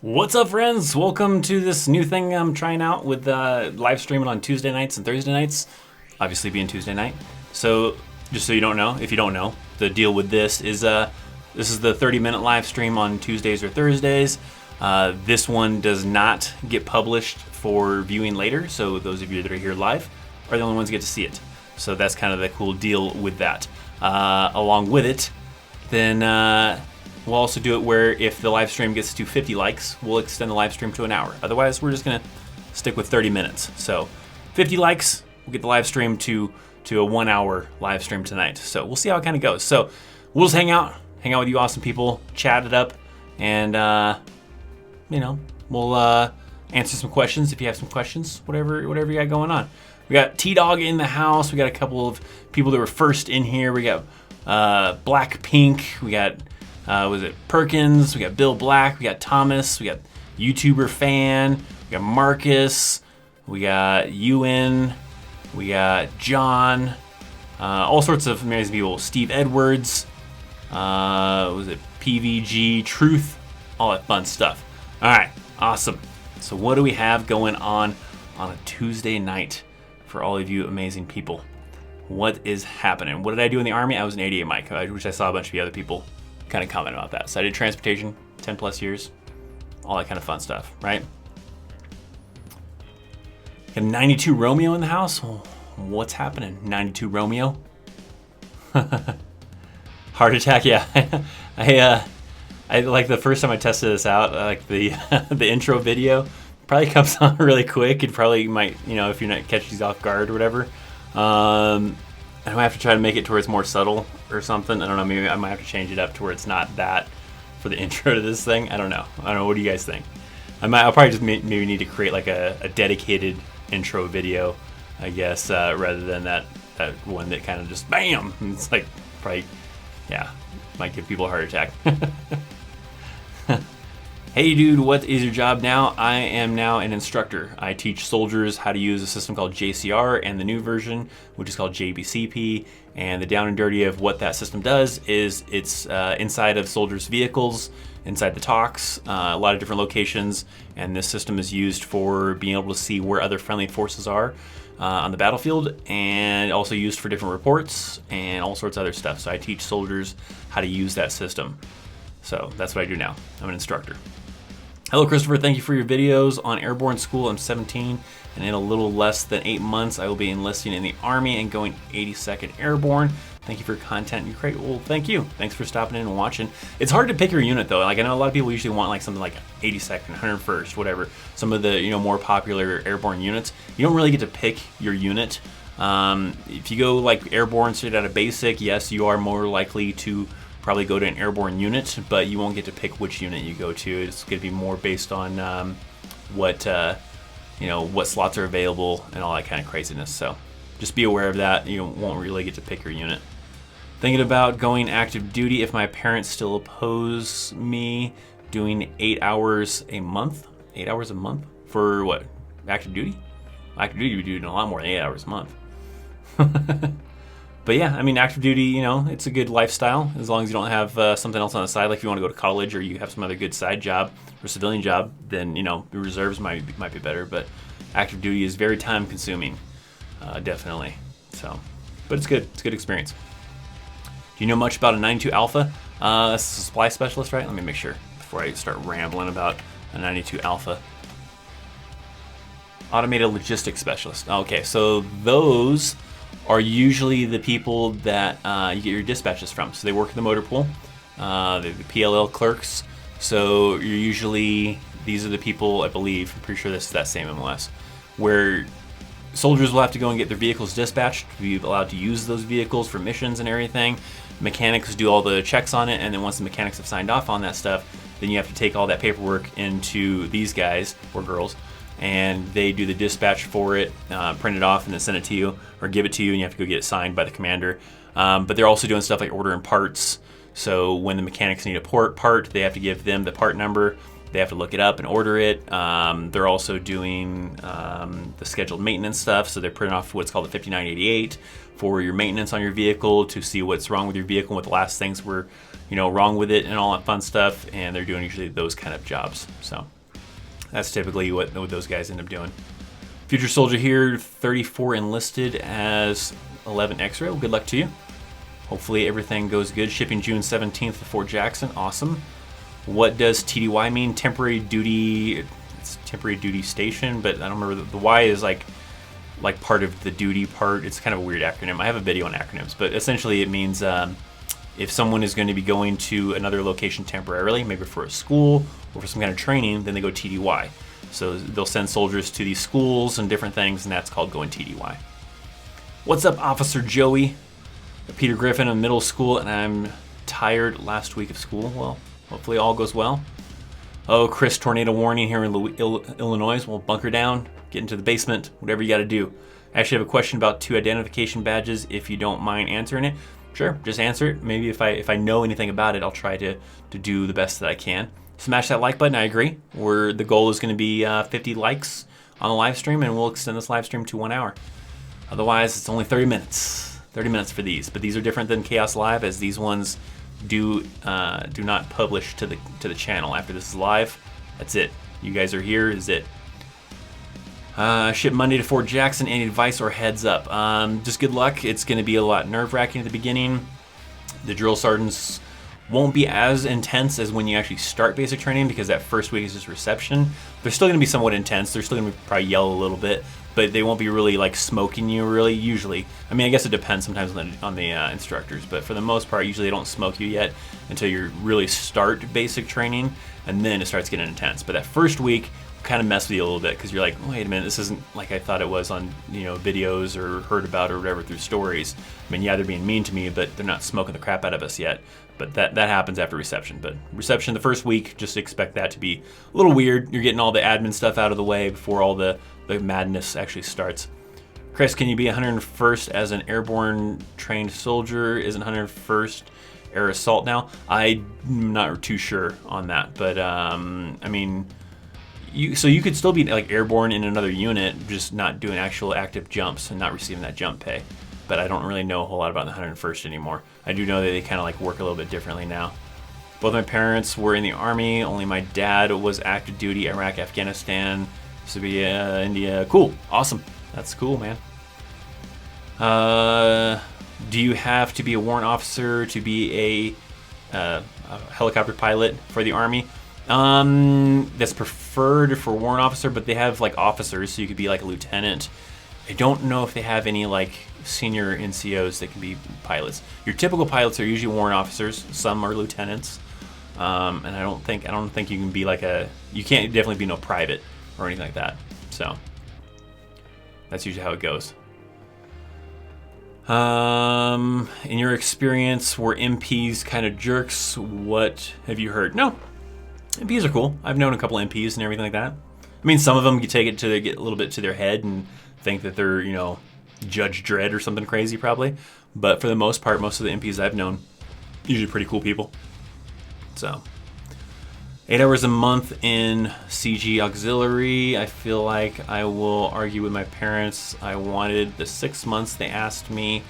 What's up, friends? Welcome to this new thing I'm trying out with live streaming on Tuesday nights and Thursday nights. Obviously being Tuesday night. So just so you don't know, if you don't know, the deal with this is the 30-minute live stream on Tuesdays or Thursdays. This one does not get published for viewing later, so those of you that are here live are the only ones who get to see it. So that's kind of the cool deal with that. Along with it, then we'll also do it where if the live stream gets to 50 likes, we'll extend the live stream to an hour. Otherwise, we're just gonna stick with 30 minutes. So 50 likes, we'll get the live stream to a 1 hour live stream tonight. So we'll see how it kind of goes. So we'll just hang out with you awesome people, chat it up, and we'll answer some questions if you have some questions, whatever you got going on. We got T-Dog in the house. We got a couple of people that were first in here. We got Blackpink. We got was it Perkins? We got Bill Black. We got Thomas. We got YouTuber Fan. We got Marcus. We got Ewan. We got John. All sorts of amazing people. Steve Edwards. Was it PVG Truth? All that fun stuff. All right, awesome. So what do we have going on a Tuesday night for all of you amazing people? What is happening? What did I do in the Army? I was an 88 Mike, which I saw a bunch of the other people kind of comment about that. So I did transportation, 10 plus years, all that kind of fun stuff, right? Got 92 Romeo in the house. What's happening? 92 Romeo? Heart attack, yeah. I like the first time I tested this out, like the the intro video probably comes on really quick. It probably might, if you're not catching these off guard or whatever. I might have to try to make it to where it's more subtle or something. I don't know. Maybe I might have to change it up to where it's not that for the intro to this thing. I don't know. What do you guys think? I'll probably just maybe need to create like a dedicated intro video, I guess, rather than that one that kind of just bam. It's like probably, yeah, might give people a heart attack. Hey dude, what is your job now? I am now an instructor. I teach soldiers how to use a system called JCR and the new version, which is called JBCP. And the down and dirty of what that system does is it's inside of soldiers' vehicles, inside the talks, a lot of different locations. And this system is used for being able to see where other friendly forces are on the battlefield, and also used for different reports and all sorts of other stuff. So I teach soldiers how to use that system. So that's what I do now. I'm an instructor. Hello, Christopher. Thank you for your videos on Airborne School. I'm 17, and in a little less than 8 months, I will be enlisting in the Army and going 82nd Airborne. Thank you for your content. You're great. Well, thank you. Thanks for stopping in and watching. It's hard to pick your unit, though. Like, I know a lot of people usually want like something like 82nd, 101st, whatever. Some of the more popular airborne units. You don't really get to pick your unit. If you go like airborne straight out of basic, yes, you are more likely to probably go to an airborne unit, but you won't get to pick which unit you go to. It's going to be more based on what slots are available and all that kind of craziness. So just be aware of that. You won't really get to pick your unit. Thinking about going active duty if my parents still oppose me doing 8 hours a month. 8 hours a month for what? Active duty? Active duty would be doing a lot more than 8 hours a month. But yeah, I mean, active duty, it's a good lifestyle as long as you don't have something else on the side. Like if you want to go to college or you have some other good side job or civilian job, then, the reserves might be better. But active duty is very time consuming, definitely. So, but it's good. It's a good experience. Do you know much about a 92 Alpha? That's a supply specialist, right? Let me make sure before I start rambling about a 92 Alpha. Automated logistics specialist. Okay, so those are usually the people that you get your dispatches from. So they work in the motor pool, they're the PLL clerks. So these are the people, I believe, I'm pretty sure this is that same MOS, where soldiers will have to go and get their vehicles dispatched to be allowed to use those vehicles for missions and everything. Mechanics do all the checks on it, and then once the mechanics have signed off on that stuff, then you have to take all that paperwork into these guys or girls, and they do the dispatch for it, print it off, and then send it to you or give it to you, and you have to go get it signed by the commander. But they're also doing stuff like ordering parts. So when the mechanics need a part, they have to give them the part number. They have to look it up and order it. They're also doing the scheduled maintenance stuff. So they're printing off what's called the 5988 for your maintenance on your vehicle to see what's wrong with your vehicle and what the last things were, wrong with it and all that fun stuff. And they're doing usually those kind of jobs. So That's typically what those guys end up doing. Future soldier here, 34 enlisted as 11 X-ray. Well, good luck to you. Hopefully everything goes good. Shipping June 17th to Fort Jackson. Awesome. What does TDY mean? Temporary duty. It's temporary duty station, but I don't remember. The Y is like part of the duty part. It's kind of a weird acronym. I have a video on acronyms, but essentially it means if someone is going to be going to another location temporarily, maybe for a school or for some kind of training, then they go TDY. So they'll send soldiers to these schools and different things, and that's called going TDY. What's up, Officer Joey? Peter Griffin in middle school, and I'm tired last week of school. Well, hopefully all goes well. Oh, Chris, tornado warning here in Illinois. Well, bunker down, get into the basement, whatever you got to do. I actually have a question about 2 identification badges, if you don't mind answering it. Sure, just answer it. Maybe if I know anything about it, I'll try to do the best that I can. Smash that like button, I agree. The goal is going to be 50 likes on the live stream, and we'll extend this live stream to 1 hour. Otherwise, it's only 30 minutes. 30 minutes for these, but these are different than Chaos Live, as these ones do not publish to the channel after this is live. That's it. You guys are here. Is it? Ship Monday to Fort Jackson. Any advice or heads up? Just good luck. It's going to be a lot nerve-wracking at the beginning. The drill sergeants won't be as intense as when you actually start basic training, because that first week is just reception. They're still going to be somewhat intense. They're still going to probably yell a little bit, but they won't be really like smoking you really, usually. I mean, I guess it depends sometimes on the instructors, but for the most part, usually they don't smoke you yet until you really start basic training, and then it starts getting intense. But that first week kind of mess with you a little bit, because you're like, wait a minute, this isn't like I thought it was on videos or heard about or whatever through stories. I mean, yeah, they're being mean to me, but they're not smoking the crap out of us yet. But that happens after reception. But reception the first week, just expect that to be a little weird. You're getting all the admin stuff out of the way before all the madness actually starts. Chris, can you be 101st as an airborne trained soldier? Isn't 101st air assault now? I'm not too sure on that, but I mean, you could still be like airborne in another unit, just not doing actual active jumps and not receiving that jump pay. But I don't really know a whole lot about the 101st anymore. I do know that they kind of like work a little bit differently now. Both my parents were in the Army. Only my dad was active duty, Iraq, Afghanistan, Serbia, India. Cool, awesome. That's cool, man. Do you have to be a warrant officer to be a helicopter pilot for the Army? That's preferred for warrant officer, but they have like officers, so you could be like a lieutenant. I don't know if they have any like senior NCOs that can be pilots. Your typical pilots are usually warrant officers. Some are lieutenants, and I don't think you can be like you can't definitely be no private or anything like that. So that's usually how it goes. In your experience, were MPs kind of jerks? What have you heard? No, MPs are cool. I've known a couple MPs and everything like that. I mean, some of them get a little bit to their head and think that they're, Judge Dredd or something crazy probably. But for the most part, most of the MPs I've known, usually pretty cool people. So, 8 hours a month in CG auxiliary. I feel like I will argue with my parents. I wanted the 6 months they asked me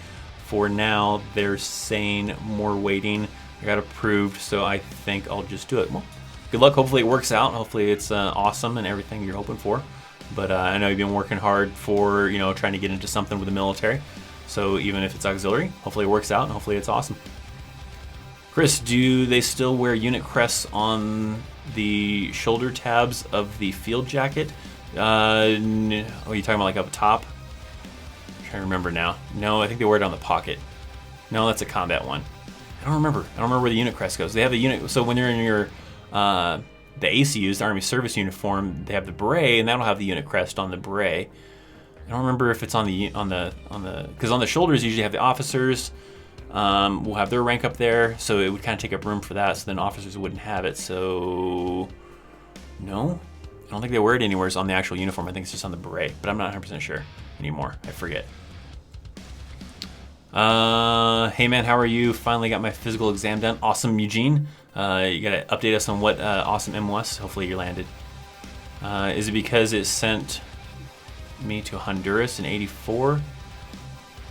for. Now they're saying more waiting. I got approved, so I think I'll just do it. Well, good luck. Hopefully it works out. Hopefully it's awesome and everything you're hoping for. But I know you've been working hard for, trying to get into something with the military. So even if it's auxiliary, hopefully it works out and hopefully it's awesome. Chris, do they still wear unit crests on the shoulder tabs of the field jacket? Are you talking about like up top? I'm trying to remember now. No, I think they wear it on the pocket. No, that's a combat one. I don't remember where the unit crest goes. They have a unit, so when you're in your the ACUs, the Army Service Uniform, they have the beret, and that'll have the unit crest on the beret. I don't remember if it's on the because on the shoulders you usually have the officers. We'll have their rank up there, so it would kind of take up room for that. So then officers wouldn't have it. So no, I don't think they wear it anywhere on the actual uniform. I think it's just on the beret, but I'm not 100% sure anymore. I forget. Hey man, how are you? Finally got my physical exam done. Awesome, Eugene. You gotta update us on what awesome M was. Hopefully you landed. Is it because it sent me to Honduras in '84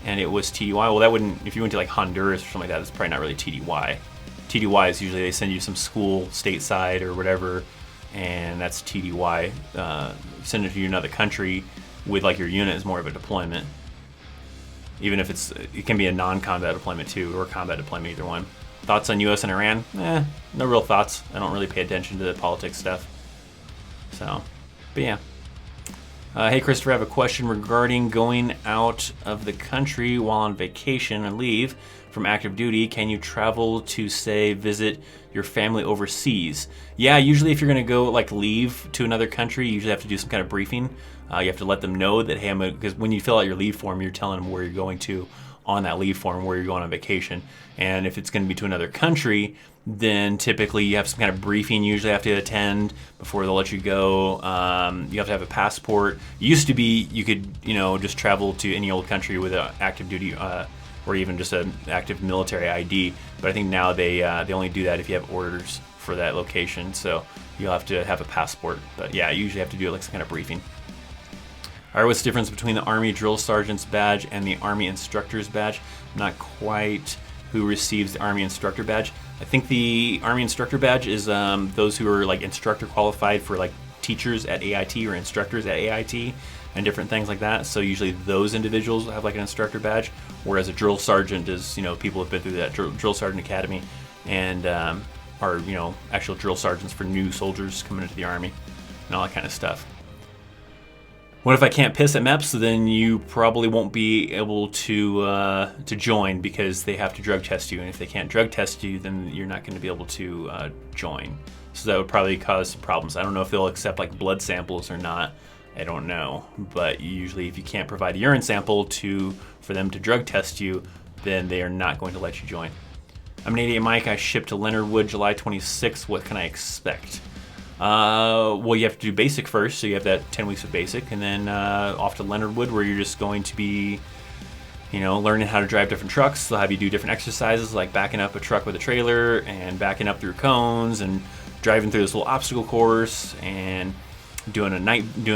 and it was TDY? Well, that wouldn't, if you went to like Honduras or something like that, it's probably not really TDY. TDY is usually they send you some school stateside or whatever, and that's TDY. Send it to another country with like your unit is more of a deployment. Even if it can be a non-combat deployment too, or combat deployment, either one. Thoughts on US and Iran? No real thoughts. I don't really pay attention to the politics stuff. So, but yeah. Hey Christopher, I have a question regarding going out of the country while on vacation and leave from active duty. Can you travel to, say, visit your family overseas? Yeah, usually if you're going to go like leave to another country, you usually have to do some kind of briefing. You have to let them know that, hey, because when you fill out your leave form, you're telling them where you're going to on that leave form, where you're going on vacation. And if it's going to be to another country, then typically you have some kind of briefing you usually have to attend before they'll let you go. You have to have a passport. It used to be you could, just travel to any old country with an active duty or even just an active military ID. But I think now they only do that if you have orders for that location. So you'll have to have a passport. But yeah, you usually have to do like some kind of briefing. All right, what's the difference between the Army Drill Sergeant's badge and the Army Instructor's badge? Not quite who receives the Army Instructor badge. I think the Army Instructor badge is those who are like instructor qualified for like teachers at AIT or instructors at AIT and different things like that. So usually those individuals have like an instructor badge, whereas a drill sergeant is, people have been through that drill sergeant academy and are, actual drill sergeants for new soldiers coming into the Army and all that kind of stuff. What if I can't piss at MEPS? Then you probably won't be able to join because they have to drug test you, and if they can't drug test you, then you're not going to be able to join. So that would probably cause some problems. I don't know if they'll accept like blood samples or not. I don't know, but usually if you can't provide a urine sample for them to drug test you, then they are not going to let you join. I'm an 88 Mike. I shipped to Leonard Wood July 26th. What can I expect? Well, you have to do basic first, so you have that 10 weeks of basic, and then off to Leonard Wood, where you're just going to be, learning how to drive different trucks. They'll have you do different exercises, like backing up a truck with a trailer, and backing up through cones, and driving through this little obstacle course, and doing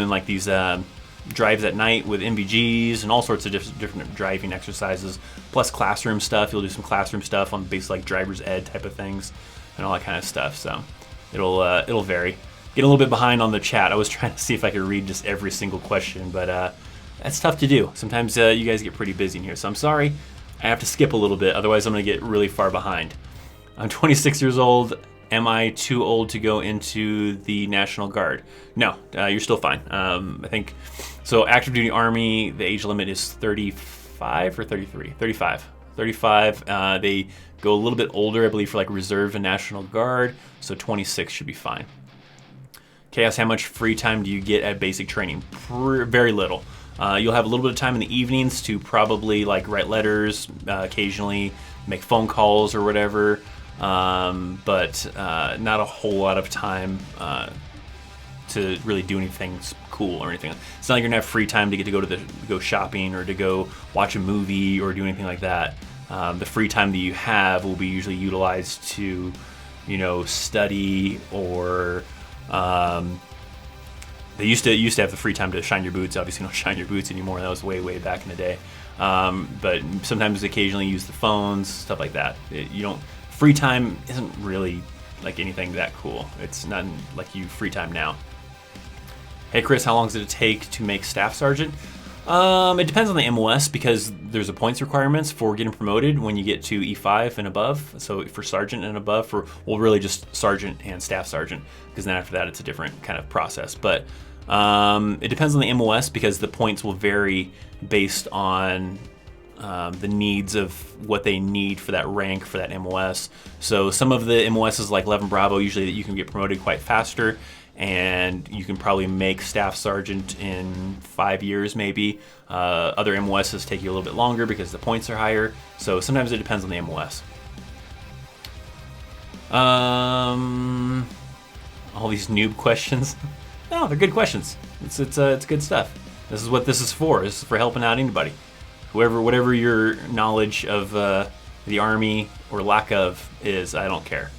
like these drives at night with NVGs, and all sorts of different driving exercises, plus classroom stuff. You'll do some classroom stuff on basic like driver's ed type of things, and all that kind of stuff. So it'll vary. Get a little bit behind on the chat. I was trying to see if I could read just every single question, but that's tough to do. Sometimes you guys get pretty busy in here, so I'm sorry. I have to skip a little bit, otherwise I'm going to get really far behind. I'm 26 years old. Am I too old to go into the National Guard? No, you're still fine. I think, so active duty Army, the age limit is 35 or 33? 35. 35. They go a little bit older, I believe, for like Reserve and National Guard, so 26 should be fine. Chaos, how much free time do you get at basic training? Very little. You'll have a little bit of time in the evenings to probably like write letters, occasionally make phone calls or whatever, but not a whole lot of time to really do anything cool or anything. It's not like you're gonna have free time to get to go shopping or to go watch a movie or do anything like that. The free time that you have will be usually utilized to, study or they used to have the free time to shine your boots. Obviously, you don't shine your boots anymore. That was way back in the day. But sometimes occasionally use the phones, stuff like that. Free time isn't really like anything that cool. It's not like you free time now. Hey Chris, how long does it take to make staff sergeant? It depends on the MOS because there's a points requirements for getting promoted when you get to E5 and above. So for sergeant and above, really just sergeant and staff sergeant, because then after that it's a different kind of process. But it depends on the MOS because the points will vary based on the needs of what they need for that rank for that MOS. So some of the MOSs like 11 Bravo, usually that you can get promoted quite faster, and you can probably make staff sergeant in 5 years maybe. Other MOSs take you a little bit longer because the points are higher. So sometimes it depends on the MOS. All these noob questions. No, they're good questions. It's good stuff. This is what this is for. This is for helping out anybody. Whatever your knowledge of the Army or lack of is, I don't care.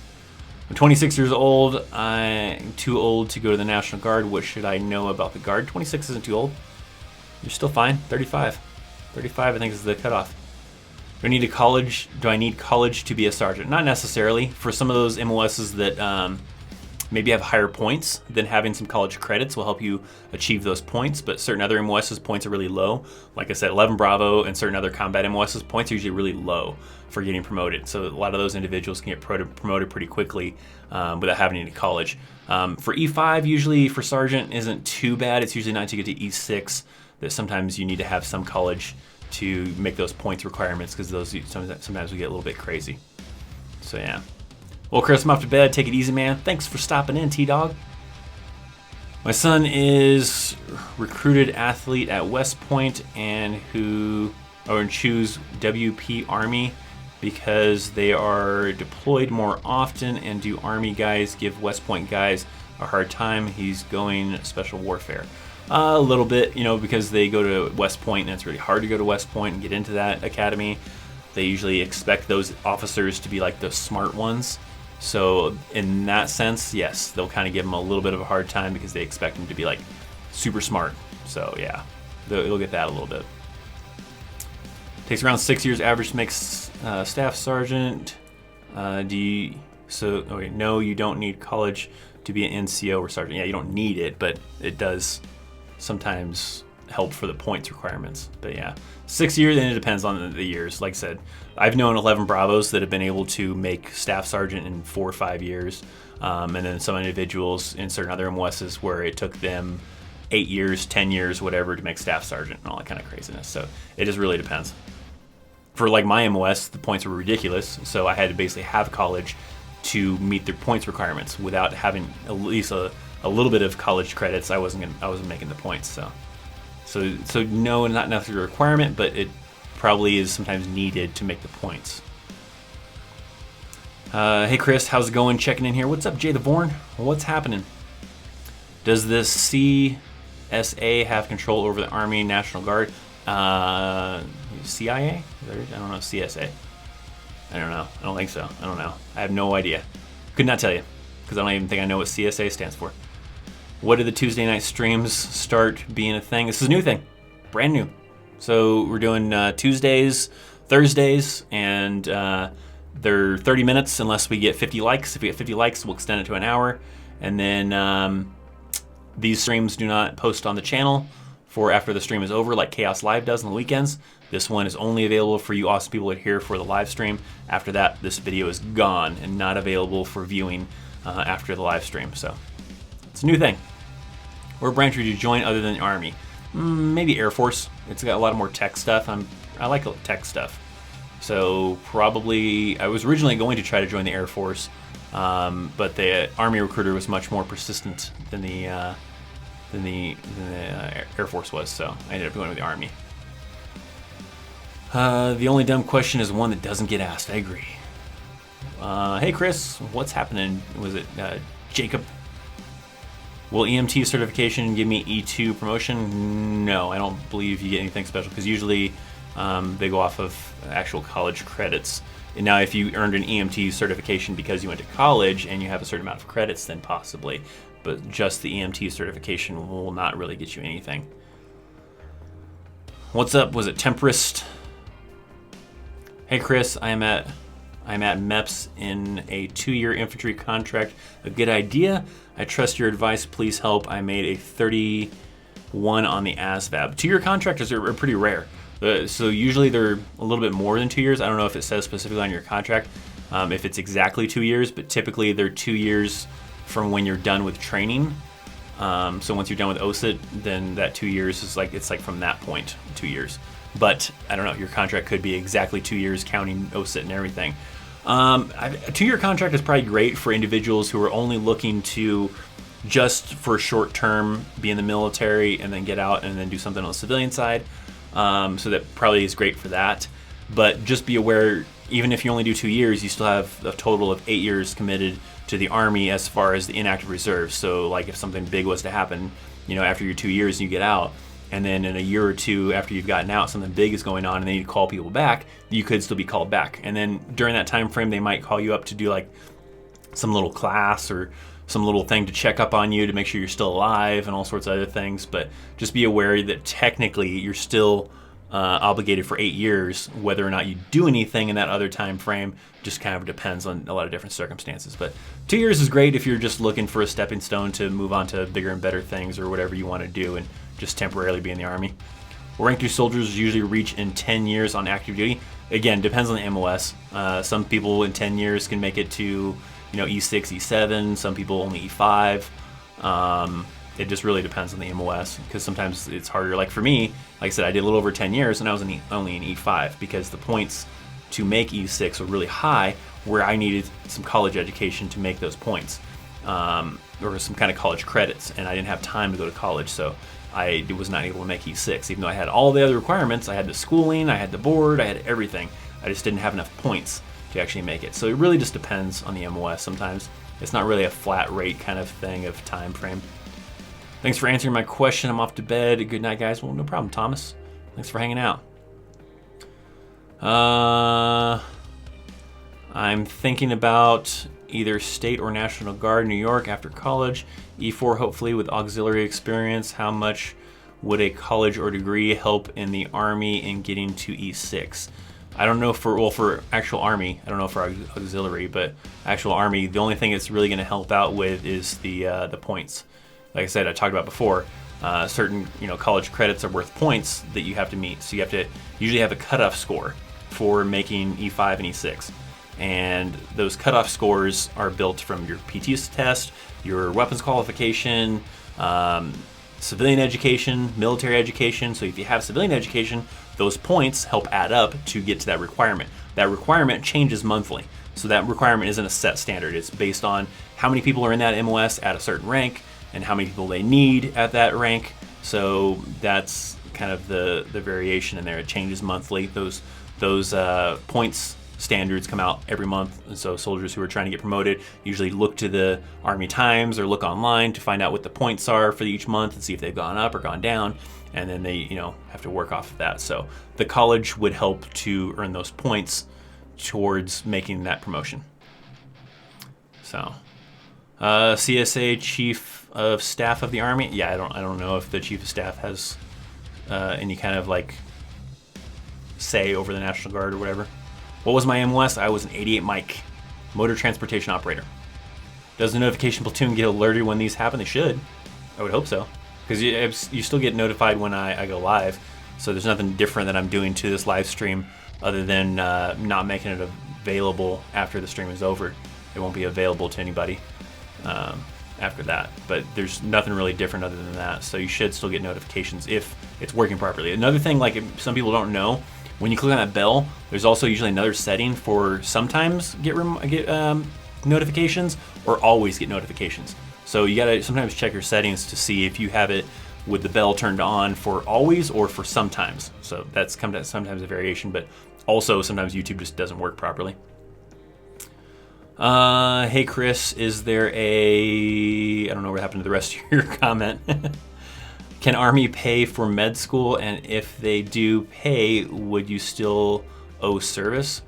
I'm 26 years old. I'm too old to go to the National Guard. What should I know about the Guard? 26 isn't too old. You're still fine. 35. 35, I think, is the cutoff. Do I need college to be a sergeant? Not necessarily. For some of those MOSs that maybe have higher points, then having some college credits will help you achieve those points. But certain other MOS's points are really low. Like I said, 11 Bravo and certain other combat MOS's points are usually really low for getting promoted. So a lot of those individuals can get promoted pretty quickly without having any college. For E5, usually for sergeant isn't too bad. It's usually not until you get to E6 that sometimes you need to have some college to make those points requirements, because those sometimes we get a little bit crazy. So yeah. Well, Chris, I'm off to bed. Take it easy, man. Thanks for stopping in, T-Dog. My son is recruited athlete at West Point and choose WP Army because they are deployed more often, and do Army guys give West Point guys a hard time? He's going special warfare. A little bit, because they go to West Point and it's really hard to go to West Point and get into that academy. They usually expect those officers to be like the smart ones. So in that sense, yes, they'll kind of give them a little bit of a hard time because they expect them to be like super smart. So yeah, they'll get that a little bit. Takes around 6 years average to make staff sergeant. No, you don't need college to be an NCO or sergeant. Yeah, you don't need it, but it does sometimes help for the points requirements. But yeah, 6 years, and it depends on the years. Like I said, I've known 11 Bravos that have been able to make staff sergeant in 4 or 5 years, and then some individuals in certain other MOSs where it took them 8 years, 10 years, whatever, to make staff sergeant and all that kind of craziness. So it just really depends. For like my MOS, the points were ridiculous, so I had to basically have college to meet their points requirements. Without having at least a little bit of college credits, I wasn't making the points. So no, not necessarily a requirement, but it probably is sometimes needed to make the points. Hey Chris, how's it going? Checking in here. What's up, Jay the Vorn? What's happening? Does this CSA have control over the Army National Guard? CIA? I don't know. CSA? I don't know. I don't think so. I don't know. I have no idea. Could not tell you, because I don't even think I know what CSA stands for. What did the Tuesday night streams start being a thing? This is a new thing. Brand new. So we're doing Tuesdays, Thursdays, and they're 30 minutes unless we get 50 likes. If we get 50 likes, we'll extend it to an hour. And then these streams do not post on the channel for after the stream is over, like Chaos Live does on the weekends. This one is only available for you awesome people that are here for the live stream. After that, this video is gone and not available for viewing after the live stream. So it's a new thing. What branch would you join other than the Army? Maybe Air Force. It's got a lot of more tech stuff. I like tech stuff. So probably, I was originally going to try to join the Air Force, but the Army recruiter was much more persistent than the Air Force was, so I ended up going with the Army. The only dumb question is one that doesn't get asked. I agree. Hey Chris, what's happening? Was it Jacob? Will EMT certification give me E2 promotion? No, I don't believe you get anything special, because usually they go off of actual college credits. And now if you earned an EMT certification because you went to college and you have a certain amount of credits, then possibly. But just the EMT certification will not really get you anything. What's up? Was it Temperist? Hey Chris, I'm at MEPS in a 2-year infantry contract. A good idea? I trust your advice. Please help. I made a 31 on the ASVAB. 2-year contractors are pretty rare. So usually they're a little bit more than 2 years. I don't know if it says specifically on your contract if it's exactly 2 years, but typically they're 2 years from when you're done with training. So once you're done with OSIT, then that 2 years is like, it's like from that point, 2 years. But I don't know, your contract could be exactly 2 years counting OSIT and everything. A 2-year contract is probably great for individuals who are only looking to just for a short term be in the military and then get out and then do something on the civilian side. So that probably is great for that. But just be aware, even if you only do 2 years, you still have a total of 8 years committed to the Army as far as the inactive reserves. So like if something big was to happen, after your 2 years and you get out, and then in a year or two after you've gotten out, something big is going on and they need to call people back, you could still be called back. And then during that time frame, they might call you up to do like some little class or some little thing to check up on you to make sure you're still alive and all sorts of other things. But just be aware that technically you're still obligated for 8 years. Whether or not you do anything in that other time frame just kind of depends on a lot of different circumstances. But 2 years is great if you're just looking for a stepping stone to move on to bigger and better things or whatever you want to do and just temporarily be in the Army. Rank 2 soldiers usually reach in 10 years on active duty. Again, depends on the MOS. Some people in 10 years can make it to E6, E7. Some people only E5. It just really depends on the MOS because sometimes it's harder. Like for me, like I said, I did a little over 10 years and I was only in E5 because the points to make E6 were really high where I needed some college education to make those points or some kind of college credits, and I didn't have time to go to college, so I was not able to make E6. Even though I had all the other requirements, I had the schooling, I had the board, I had everything. I just didn't have enough points to actually make it. So it really just depends on the MOS sometimes. It's not really a flat rate kind of thing of time frame. Thanks for answering my question. I'm off to bed. Good night, guys. Well, no problem, Thomas. Thanks for hanging out. I'm thinking about either state or National Guard, New York after college. E4 hopefully with auxiliary experience. How much would a college or degree help in the Army in getting to E6? I don't know for actual Army. I don't know for auxiliary, but actual Army, the only thing it's really going to help out with is the points. Like I said, I talked about before, certain college credits are worth points that you have to meet. So you have to usually have a cutoff score for making E5 and E6. And those cutoff scores are built from your PT test, your weapons qualification, civilian education, military education. So if you have civilian education, those points help add up to get to that requirement. That requirement changes monthly. So that requirement isn't a set standard. It's based on how many people are in that MOS at a certain rank and how many people they need at that rank. So that's kind of the variation in there. It changes monthly. Those points standards come out every month, and so soldiers who are trying to get promoted usually look to the Army Times or look online to find out what the points are for each month and see if they've gone up or gone down, and then they have to work off of that. So the college would help to earn those points towards making that promotion. So CSA Chief of Staff of the Army, yeah, I don't know if the Chief of Staff has any kind of like say over the National Guard or whatever. What was my MOS? I was an 88 Mike, motor transportation operator. Does the notification platoon get alerted when these happen? They should. I would hope so. Because you still get notified when I go live. So there's nothing different that I'm doing to this live stream other than not making it available after the stream is over. It won't be available to anybody after that. But there's nothing really different other than that. So you should still get notifications if it's working properly. Another thing, like some people don't know, when you click on that bell, there's also usually another setting for sometimes get notifications or always get notifications. So you gotta sometimes check your settings to see if you have it with the bell turned on for always or for sometimes. So that's sometimes a variation, but also sometimes YouTube just doesn't work properly. Hey Chris, is there I don't know what happened to the rest of your comment. Can Army pay for med school, and if they do pay, would you still owe service?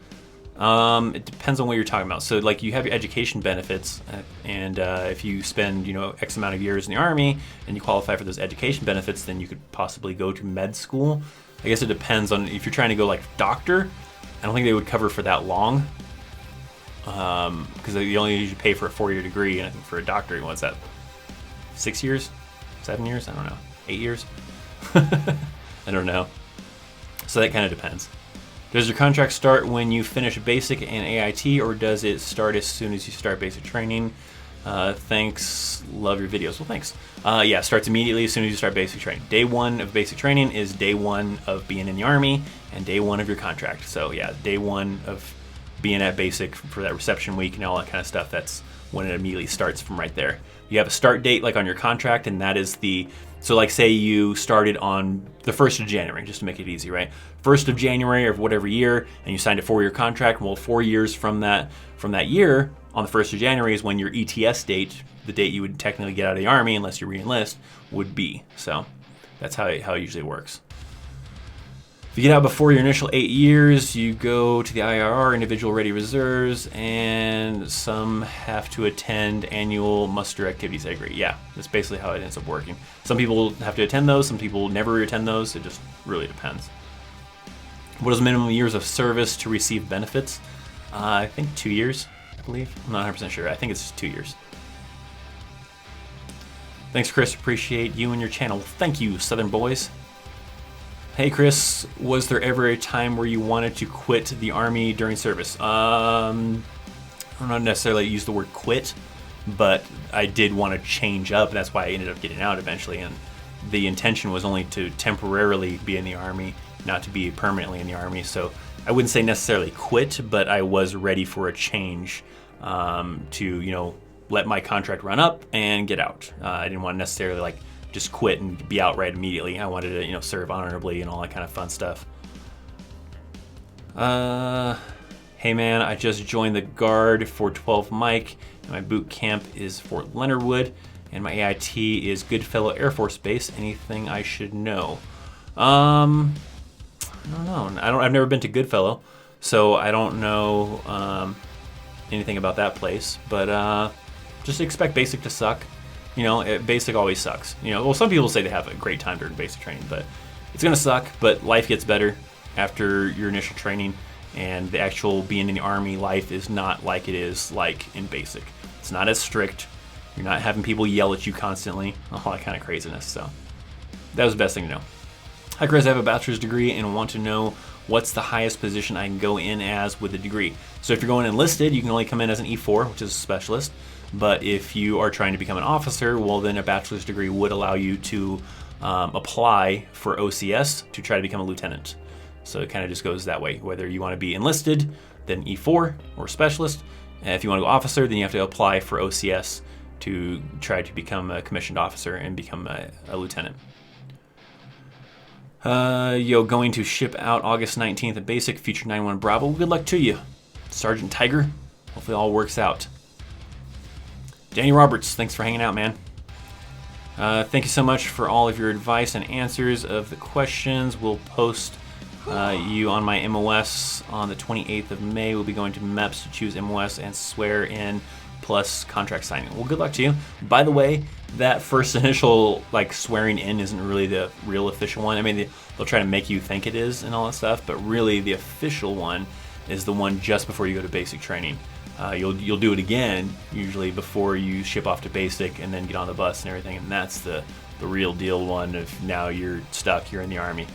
It depends on what you're talking about. So like you have your education benefits, and if you spend X amount of years in the Army and you qualify for those education benefits, then you could possibly go to med school. I guess it depends on if you're trying to go like doctor. I don't think they would cover for that long, because they only usually pay for a 4-year degree, and I think for a doctor, what's that? 6 years, 7 years? I don't know. 8 years? I don't know. So that kind of depends. Does your contract start when you finish basic and AIT, or does it start as soon as you start basic training? Thanks. Love your videos. Well, thanks. Yeah, it starts immediately as soon as you start basic training. Day 1 of basic training is day 1 of being in the Army and day 1 of your contract. So yeah, day 1 of being at basic for that reception week and all that kind of stuff, that's when it immediately starts from right there. You have a start date like on your contract, and that is so like say you started on the 1st of January, just to make it easy, right? 1st of January of whatever year, and you signed a 4-year contract. Well, 4 years from that year, on the 1st of January is when your ETS date, the date you would technically get out of the Army unless you re-enlist, would be. So that's how it usually works. If you get out before your initial 8 years, you go to the IRR, Individual Ready Reserves, and some have to attend annual muster activities. I agree. Yeah, that's basically how it ends up working. Some people have to attend those, some people never attend those. It just really depends. What is the minimum years of service to receive benefits? I think 2 years, I believe. I'm not 100% sure. I think it's 2 years. Thanks, Chris. Appreciate you and your channel. Thank you, Southern Boys. Hey, Chris. Was there ever a time where you wanted to quit the Army during service? I don't know necessarily use the word quit, but I did want to change up. And that's why I ended up getting out eventually. And the intention was only to temporarily be in the Army, not to be permanently in the Army. So I wouldn't say necessarily quit, but I was ready for a change to, let my contract run up and get out. I didn't want to necessarily just quit and be out right immediately. I wanted to, serve honorably and all that kind of fun stuff. Hey man, I just joined the Guard for 12 Mike. And my boot camp is Fort Leonard Wood, and my AIT is Goodfellow Air Force Base. Anything I should know? I don't know. I've never been to Goodfellow, so I don't know anything about that place. But just expect basic to suck. Basic always sucks. Well, some people say they have a great time during basic training, but it's gonna suck. But life gets better after your initial training, and the actual being in the Army life is not like it is like in basic. It's not as strict. You're not having people yell at you constantly, all that kind of craziness. So that was the best thing to know. Hi Chris, I have a bachelor's degree and want to know what's the highest position I can go in as with a degree. So if you're going enlisted, you can only come in as an E4, which is a specialist. But if you are trying to become an officer, well then a bachelor's degree would allow you to apply for OCS to try to become a lieutenant. So it kind of just goes that way. Whether you want to be enlisted, then E4 or specialist. And if you want to go officer, then you have to apply for OCS to try to become a commissioned officer and become a lieutenant. Going to ship out August 19th at Basic, Future 91 Bravo. Good luck to you, Sergeant Tiger. Hopefully it all works out. Danny Roberts, thanks for hanging out, man. Thank you so much for all of your advice and answers of the questions. We'll post you on my MOS on the 28th of May. We'll be going to MEPS to choose MOS and swear in plus contract signing. Well, good luck to you. By the way, that first initial swearing in isn't really the real official one. I mean, they'll try to make you think it is and all that stuff, but really the official one is the one just before you go to basic training. You'll do it again usually before you ship off to basic and then get on the bus and everything, and that's the real deal one of now you're stuck, you're in the Army.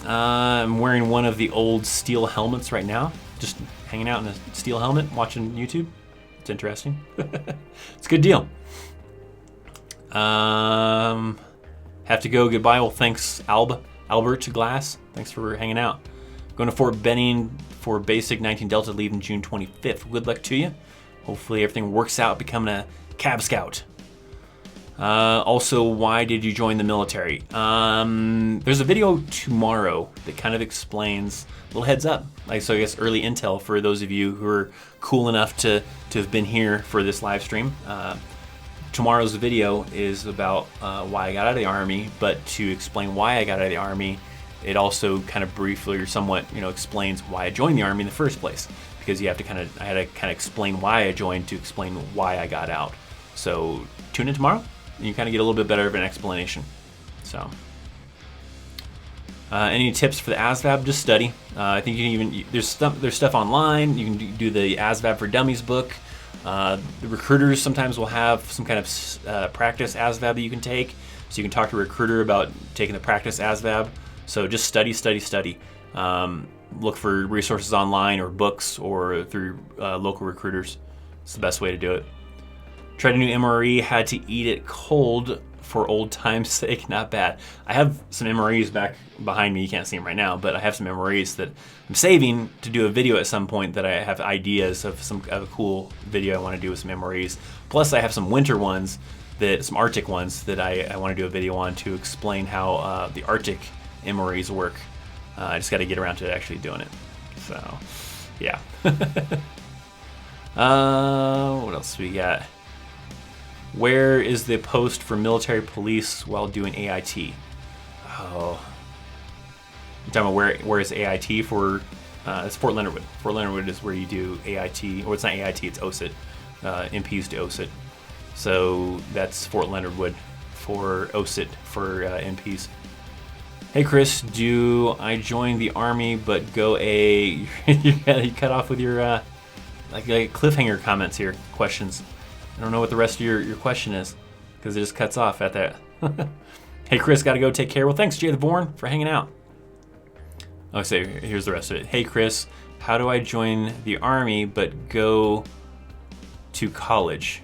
I'm wearing one of the old steel helmets right now, just hanging out in a steel helmet watching YouTube. It's interesting. It's a good deal. Have to go. Goodbye. Well, thanks, Albert Glass. Thanks for hanging out. Going to Fort Benning for basic 19 Delta, leaving June 25th. Good luck to you. Hopefully everything works out becoming a Cab Scout. Also, why did you join the military? There's a video tomorrow that kind of explains, little heads up, so I guess early intel for those of you who are cool enough to have been here for this live stream. Tomorrow's video is about why I got out of the Army, but to explain why I got out of the Army, it also kind of briefly or somewhat, explains why I joined the Army in the first place. Because I had to kind of explain why I joined to explain why I got out. So tune in tomorrow, and you kind of get a little bit better of an explanation. So, any tips for the ASVAB? Just study. I think you can even there's stuff online. You can do the ASVAB for Dummies book. The recruiters sometimes will have some kind of practice ASVAB that you can take, so you can talk to a recruiter about taking the practice ASVAB. So just study. Look for resources online or books or through local recruiters. It's the best way to do it. Tried a new MRE, had to eat it cold for old time's sake. Not bad. I have some MREs back behind me. You can't see them right now, but I have some MREs that I'm saving to do a video at some point that I have ideas of a cool video I want to do with some MREs. Plus I have some winter ones, some Arctic ones that I want to do a video on to explain how the Arctic MREs work. I just got to get around to actually doing it. So, yeah. What else we got? Where is the post for military police while doing AIT? Oh, you're talking about where is AIT for? It's Fort Leonard Wood. Fort Leonard Wood is where you do AIT, or it's not AIT, it's OSIT. MPs do OSIT. So that's Fort Leonard Wood for OSIT for MPs. Hey Chris, do I join the army but go you cut off with your like cliffhanger comments here, questions. I don't know what the rest of your question is because it just cuts off at that. Hey Chris, gotta go, take care. Well, thanks Jay the Born for hanging out. Oh, so here's the rest of it. Hey Chris, how do I join the army but go to college?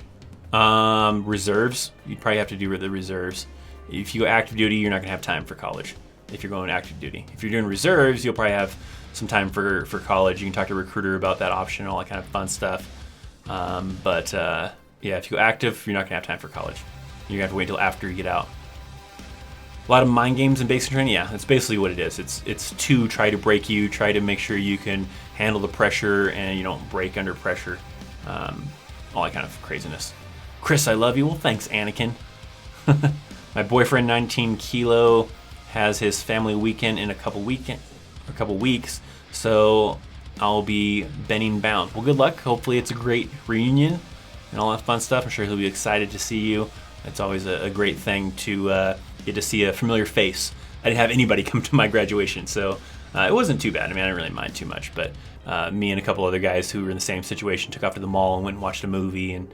Reserves. You'd probably have to do the reserves. If you go active duty, you're not gonna have time for college. If you're going active duty. If you're doing reserves, you'll probably have some time for college. You can talk to a recruiter about that option, all that kind of fun stuff. Yeah, if you go active, you're not gonna have time for college. You're gonna have to wait until after you get out. A lot of mind games in basic training. Yeah, that's basically what it is. It's to try to break you, try to make sure you can handle the pressure and you don't break under pressure. All that kind of craziness. Chris, I love you. Well, thanks, Anakin. My boyfriend, 19 Kilo, has his family weekend in a couple weeks, so I'll be Benning bound. Well, good luck. Hopefully it's a great reunion and all that fun stuff. I'm sure he'll be excited to see you. It's always a great thing to get to see a familiar face. I didn't have anybody come to my graduation, so it wasn't too bad. I mean, I didn't really mind too much, but me and a couple other guys who were in the same situation took off to the mall and went and watched a movie and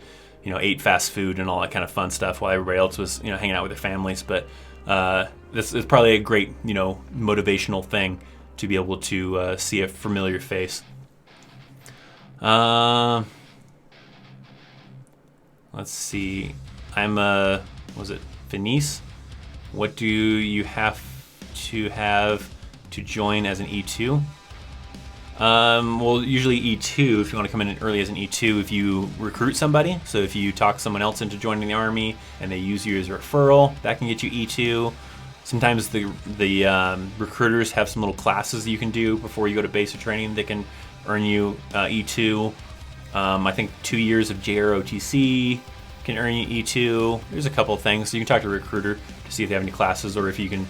ate fast food and all that kind of fun stuff while everybody else was hanging out with their families. But this is probably a great motivational thing to be able to see a familiar face. Let's see. I'm was it Venice? What do you have to join as an E2? Well, usually E2, if you want to come in early as an E2, if you recruit somebody, so if you talk someone else into joining the army and they use you as a referral, that can get you E2. Sometimes the recruiters have some little classes that you can do before you go to basic training that can earn you E2. I think 2 years of JROTC can earn you E2. There's a couple of things. So you can talk to a recruiter to see if they have any classes, or if you can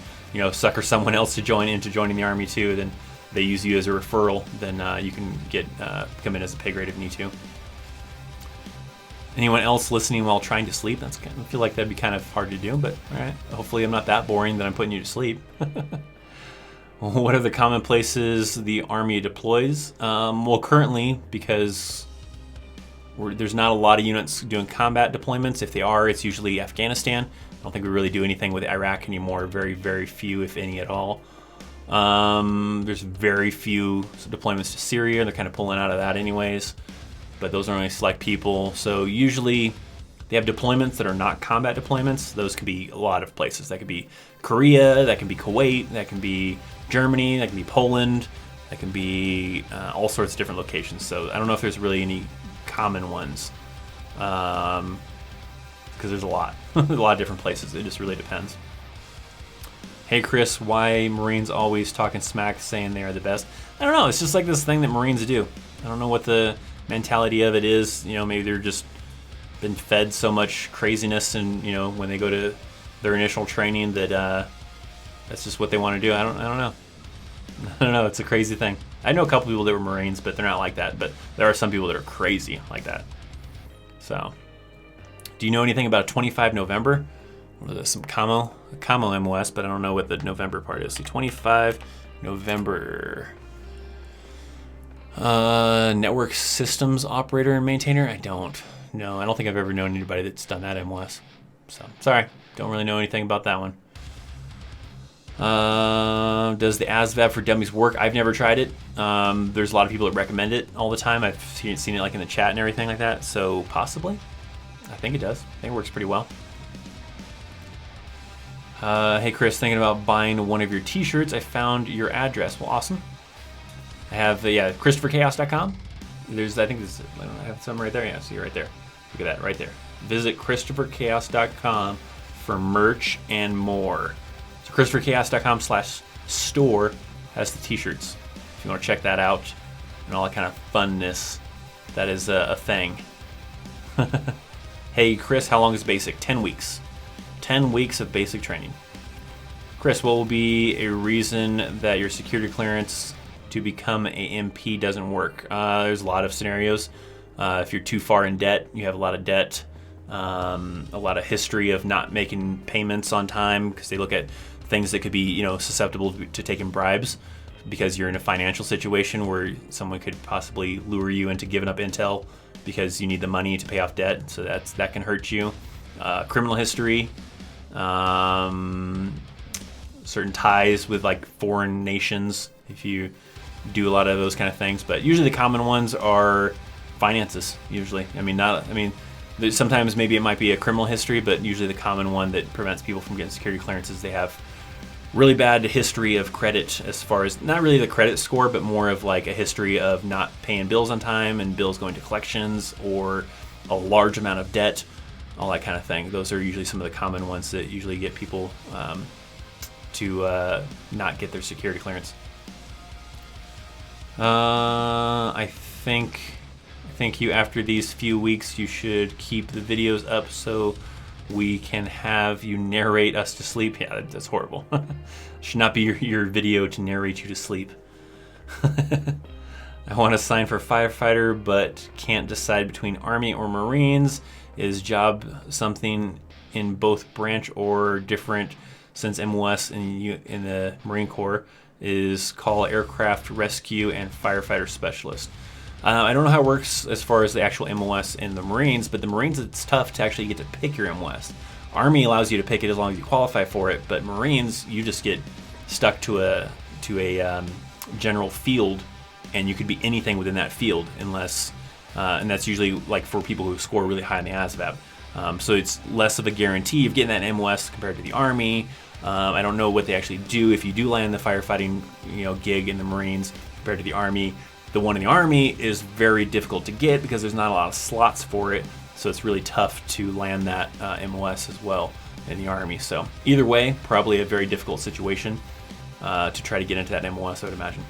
sucker someone else to join into joining the army too, then they use you as a referral, then you can come in as a pay grade of an E2. Anyone else listening while trying to sleep? I feel like that'd be kind of hard to do, but all right. Hopefully I'm not that boring that I'm putting you to sleep. What are the common places the Army deploys? Well, currently, because there's not a lot of units doing combat deployments. If they are, it's usually Afghanistan. I don't think we really do anything with Iraq anymore. Very, very few, if any at all. There's very few deployments to Syria. They're kind of pulling out of that anyways, but those are only select people. So usually they have deployments that are not combat deployments. Those could be a lot of places. That could be Korea, that can be Kuwait, that can be Germany, that can be Poland, that can be all sorts of different locations. So I don't know if there's really any common ones, because there's a lot, a lot of different places. It just really depends. Hey Chris, why Marines always talking smack, saying they are the best? I don't know. It's just like this thing that Marines do. I don't know what the mentality of it is. Maybe they're just been fed so much craziness, and when they go to their initial training, that that's just what they want to do. I don't know. I don't know. It's a crazy thing. I know a couple people that were Marines, but they're not like that. But there are some people that are crazy like that. So, do you know anything about 25 November? Some Camo MOS, but I don't know what the November part is. So 25 November. Network systems operator and maintainer? I don't know. I don't think I've ever known anybody that's done that MOS. So, sorry. Don't really know anything about that one. Does the ASVAB for Dummies work? I've never tried it. There's a lot of people that recommend it all the time. I've seen it like in the chat and everything like that. So, possibly. I think it does. I think it works pretty well. Hey Chris, thinking about buying one of your t-shirts. I found your address. Well, awesome. I have ChristopherChaos.com. I have some right there. Yeah, see right there. Look at that right there. Visit ChristopherChaos.com for merch and more. So ChristopherChaos.com/store has the t-shirts. If you want to check that out and all that kind of funness, that is a thing. Hey Chris, how long is basic? 10 weeks. 10 weeks of basic training. Chris, what will be a reason that your security clearance to become a MP doesn't work? There's a lot of scenarios. If you're too far in debt, you have a lot of debt. a lot of history of not making payments on time because they look at things that could be, susceptible to taking bribes because you're in a financial situation where someone could possibly lure you into giving up intel because you need the money to pay off debt. So that can hurt you. Criminal history, certain ties with like foreign nations if you do a lot of those kind of things. But usually the common ones are finances. Usually, sometimes maybe it might be a criminal history, but usually the common one that prevents people from getting security clearances, they have really bad history of credit, as far as not really the credit score, but more of like a history of not paying bills on time and bills going to collections or a large amount of debt, all that kind of thing. Those are usually some of the common ones that usually get people to not get their security clearance. I think after these few weeks, you should keep the videos up so we can have you narrate us to sleep. Yeah, that's horrible. Should not be your video to narrate you to sleep. I want to sign for firefighter, but can't decide between Army or Marines. Is job something in both branch or different? Since MOS in the Marine Corps is call aircraft rescue and firefighter specialist. I don't know how it works as far as the actual MOS in the Marines, but the Marines, it's tough to actually get to pick your MOS. Army allows you to pick it as long as you qualify for it, but Marines, you just get stuck to a general field, and you could be anything within that field, unless, and that's usually like for people who score really high in the ASVAB. So it's less of a guarantee of getting that MOS compared to the Army. I don't know what they actually do if you do land the firefighting gig in the Marines compared to the Army. The one in the Army is very difficult to get because there's not a lot of slots for it, so it's really tough to land that MOS as well in the Army. So either way, probably a very difficult situation to try to get into that MOS, I would imagine.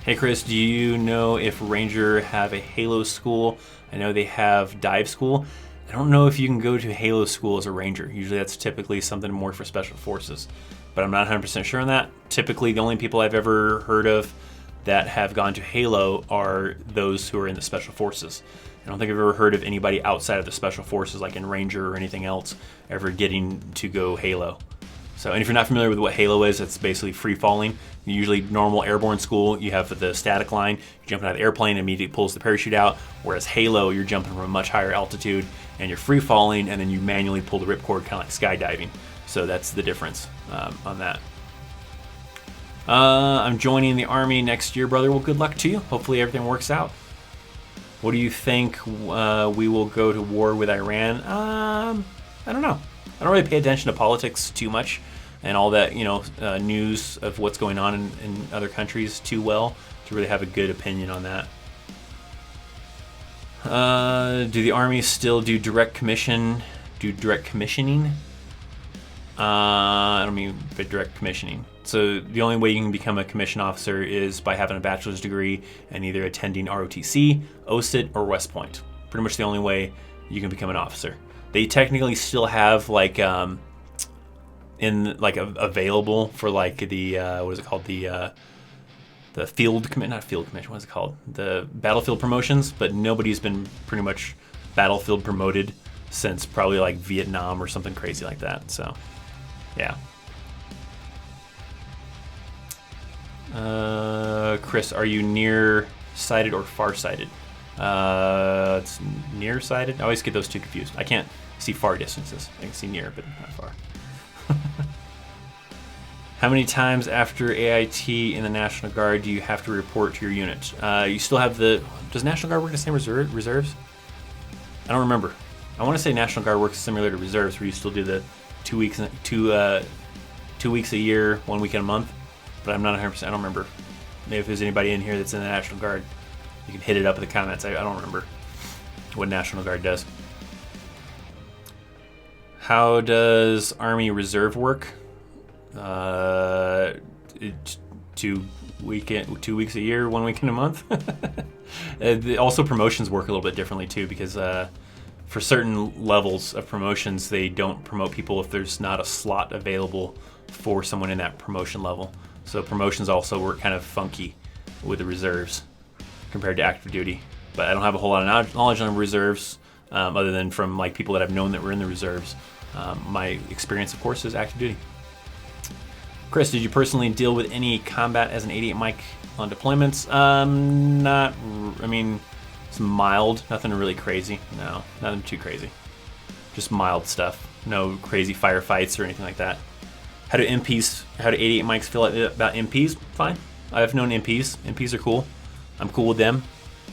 Hey Chris, do you know if Ranger have a Halo school? I know they have dive school. I don't know if you can go to Halo school as a Ranger. Usually that's typically something more for special forces, but I'm not 100% sure on that. Typically the only people I've ever heard of that have gone to Halo are those who are in the special forces. I don't think I've ever heard of anybody outside of the special forces, like in Ranger or anything else, ever getting to go Halo. So, and if you're not familiar with what Halo is, it's basically free falling. Usually normal airborne school, you have the static line, you're jumping out of the airplane, immediately pulls the parachute out, whereas Halo, you're jumping from a much higher altitude and you're free falling, and then you manually pull the ripcord, kind of like skydiving. So that's the difference on that. I'm joining the Army next year, brother. Well, good luck to you. Hopefully everything works out. What do you think we will go to war with Iran? I don't know. I don't really pay attention to politics too much and all that, news of what's going on in other countries too well to really have a good opinion on that. Do the Army still do direct commissioning? I don't mean direct commissioning. So the only way you can become a commissioned officer is by having a bachelor's degree and either attending ROTC, OSIT, or West Point. Pretty much the only way you can become an officer. They technically still have available for the what is it called, the field commit, not field commission, what is it called, the battlefield promotions, but nobody's been pretty much battlefield promoted since probably like Vietnam or something crazy like that. So yeah. Chris, are you near-sighted or far-sighted? It's near-sighted. I always get those two confused. I can't see far distances. I can see near, but not far. How many times after AIT in the National Guard do you have to report to your unit? You still have does National Guard work the same reserves? I don't remember. I want to say National Guard works similar to reserves, where you still do the 2 weeks a year, 1 week in a month. But I'm not 100%. I don't remember. Maybe if there's anybody in here that's in the National Guard, you can hit it up in the comments. I don't remember what National Guard does. How does Army Reserve work? 2 weeks a year, 1 week in a month. Also, promotions work a little bit differently too, because for certain levels of promotions, they don't promote people if there's not a slot available for someone in that promotion level. So promotions also work kind of funky with the reserves compared to active duty. But I don't have a whole lot of knowledge on reserves. other than from like people that I've known that were in the reserves. My experience, of course, is active duty. Chris, did you personally deal with any combat as an 88 mic on deployments? I mean, it's mild, nothing really crazy. No, nothing too crazy. Just mild stuff. No crazy firefights or anything like that. How do 88 mics feel about MPs? Fine. I've known MPs. MPs are cool. I'm cool with them.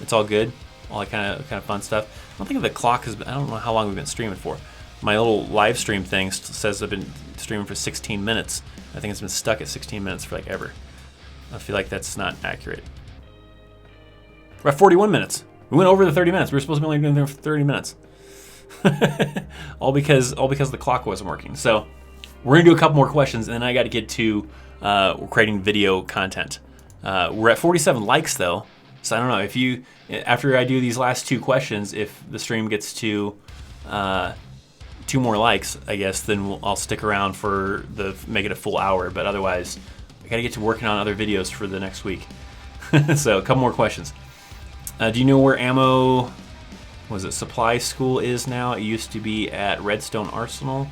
It's all good. All that kind of fun stuff. I don't think the clock has been, I don't know how long we've been streaming for. My little live stream thing says I've been streaming for 16 minutes. I think it's been stuck at 16 minutes for like ever. I feel like that's not accurate. We're at 41 minutes. We went over the 30 minutes. We were supposed to be only doing there for 30 minutes. all because the clock wasn't working. So we're gonna do a couple more questions, and then I got to get to creating video content. We're at 47 likes though, so I don't know if you, after I do these last two questions, if the stream gets to 2 more likes, I guess, then I'll stick around for make it a full hour. But otherwise, I got to get to working on other videos for the next week. So a couple more questions. Do you know where ammo? Was it supply school is now? It used to be at Redstone Arsenal.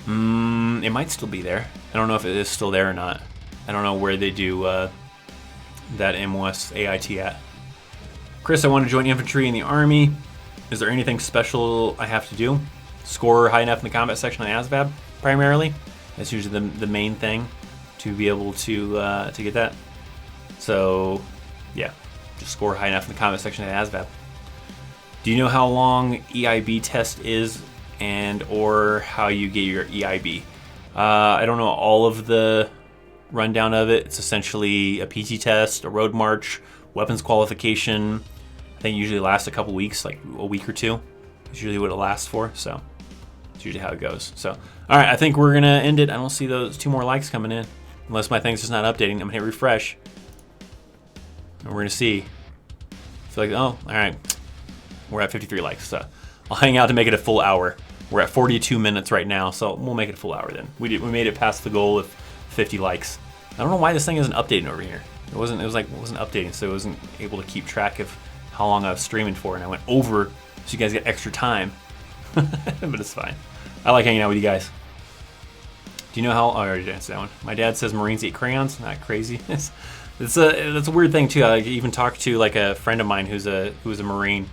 It might still be there. I don't know if it is still there or not. I don't know where they do that MOS AIT at. Chris, I want to join infantry in the Army. Is there anything special I have to do? Score high enough in the combat section on ASVAB, primarily. That's usually the main thing to be able to get that. So, yeah, just score high enough in the combat section on ASVAB. Do you know how long EIB test is and or how you get your EIB? I don't know all of the rundown of it. It's essentially a PT test, a road march, weapons qualification. I think it usually lasts a couple weeks, like a week or two. It's usually what it lasts for, so it's usually how it goes. So, all right, I think we're gonna end it. I don't see those 2 more likes coming in, unless my thing's just not updating. I'm gonna hit refresh, and we're gonna see. I feel like, oh, all right, we're at 53 likes. So I'll hang out to make it a full hour. We're at 42 minutes right now, so we'll make it a full hour then. We made it past the goal of 50 likes. I don't know why this thing isn't updating over here. It wasn't updating, so it wasn't able to keep track of how long I was streaming for, and I went over so you guys get extra time. But it's fine. I like hanging out with you guys. Do you know how? Oh, I already answered that one. My dad says Marines eat crayons. Not crazy. That's a weird thing too. I even talked to like a friend of mine who's a Marine,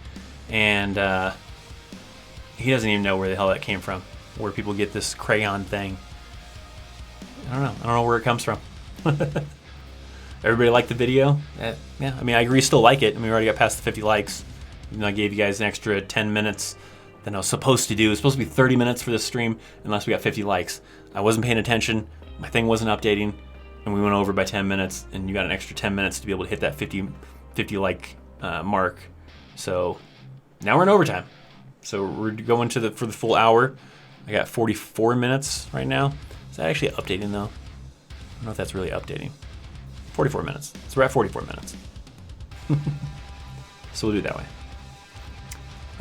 and he doesn't even know where the hell that came from. Where people get this crayon thing. I don't know where it comes from. Everybody like the video? Yeah, I mean, I agree, still like it. I mean, we already got past the 50 likes. Even though I gave you guys an extra 10 minutes than I was supposed to do. It was supposed to be 30 minutes for this stream unless we got 50 likes. I wasn't paying attention. My thing wasn't updating, and we went over by 10 minutes, and you got an extra 10 minutes to be able to hit that 50 like mark. So now we're in overtime. So we're going for the full hour. I got 44 minutes right now. Is that actually updating though? I don't know if that's really updating. 44 minutes. So we're at 44 minutes. So we'll do it that way.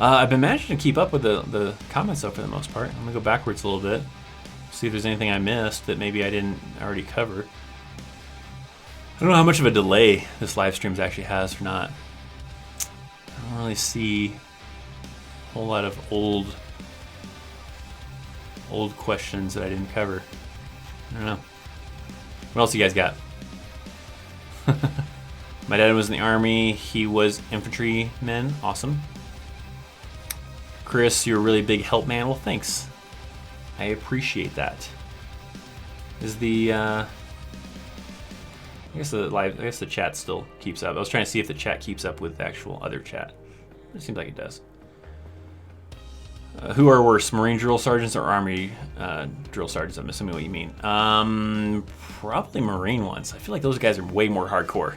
I've been managing to keep up with the comments though for the most part. I'm gonna go backwards a little bit. See if there's anything I missed that maybe I didn't already cover. I don't know how much of a delay this live stream actually has or not. I don't really see a whole lot of old questions that I didn't cover. I don't know. What else you guys got? My dad was in the Army. He was infantryman. Awesome. Chris, you're a really big help, man. Well, thanks. I appreciate that. Is the I guess the chat still keeps up. I was trying to see if the chat keeps up with the actual other chat. It seems like it does. Who are worse, Marine drill sergeants or Army drill sergeants? I'm assuming what you mean. Probably Marine ones. I feel like those guys are way more hardcore.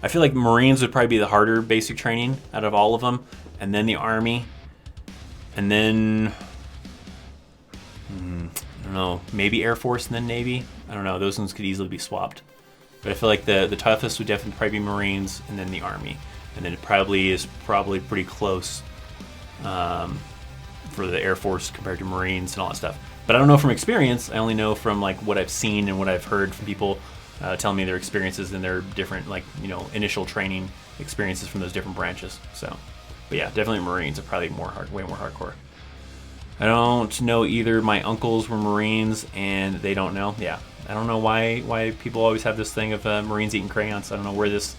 I feel like Marines would probably be the harder basic training out of all of them, and then the Army, and then I don't know, maybe Air Force and then Navy. I don't know. Those ones could easily be swapped. But I feel like the toughest would definitely probably be Marines and then the Army, and then it probably is pretty close for the Air Force compared to Marines and all that stuff. But I don't know from experience. I only know from like what I've seen and what I've heard from people telling me their experiences and their different initial training experiences from those different branches. So But yeah, definitely Marines are probably way more hardcore. I don't know either. My uncles were Marines, and they don't know. Yeah, I don't know why people always have this thing of Marines eating crayons. I don't know where this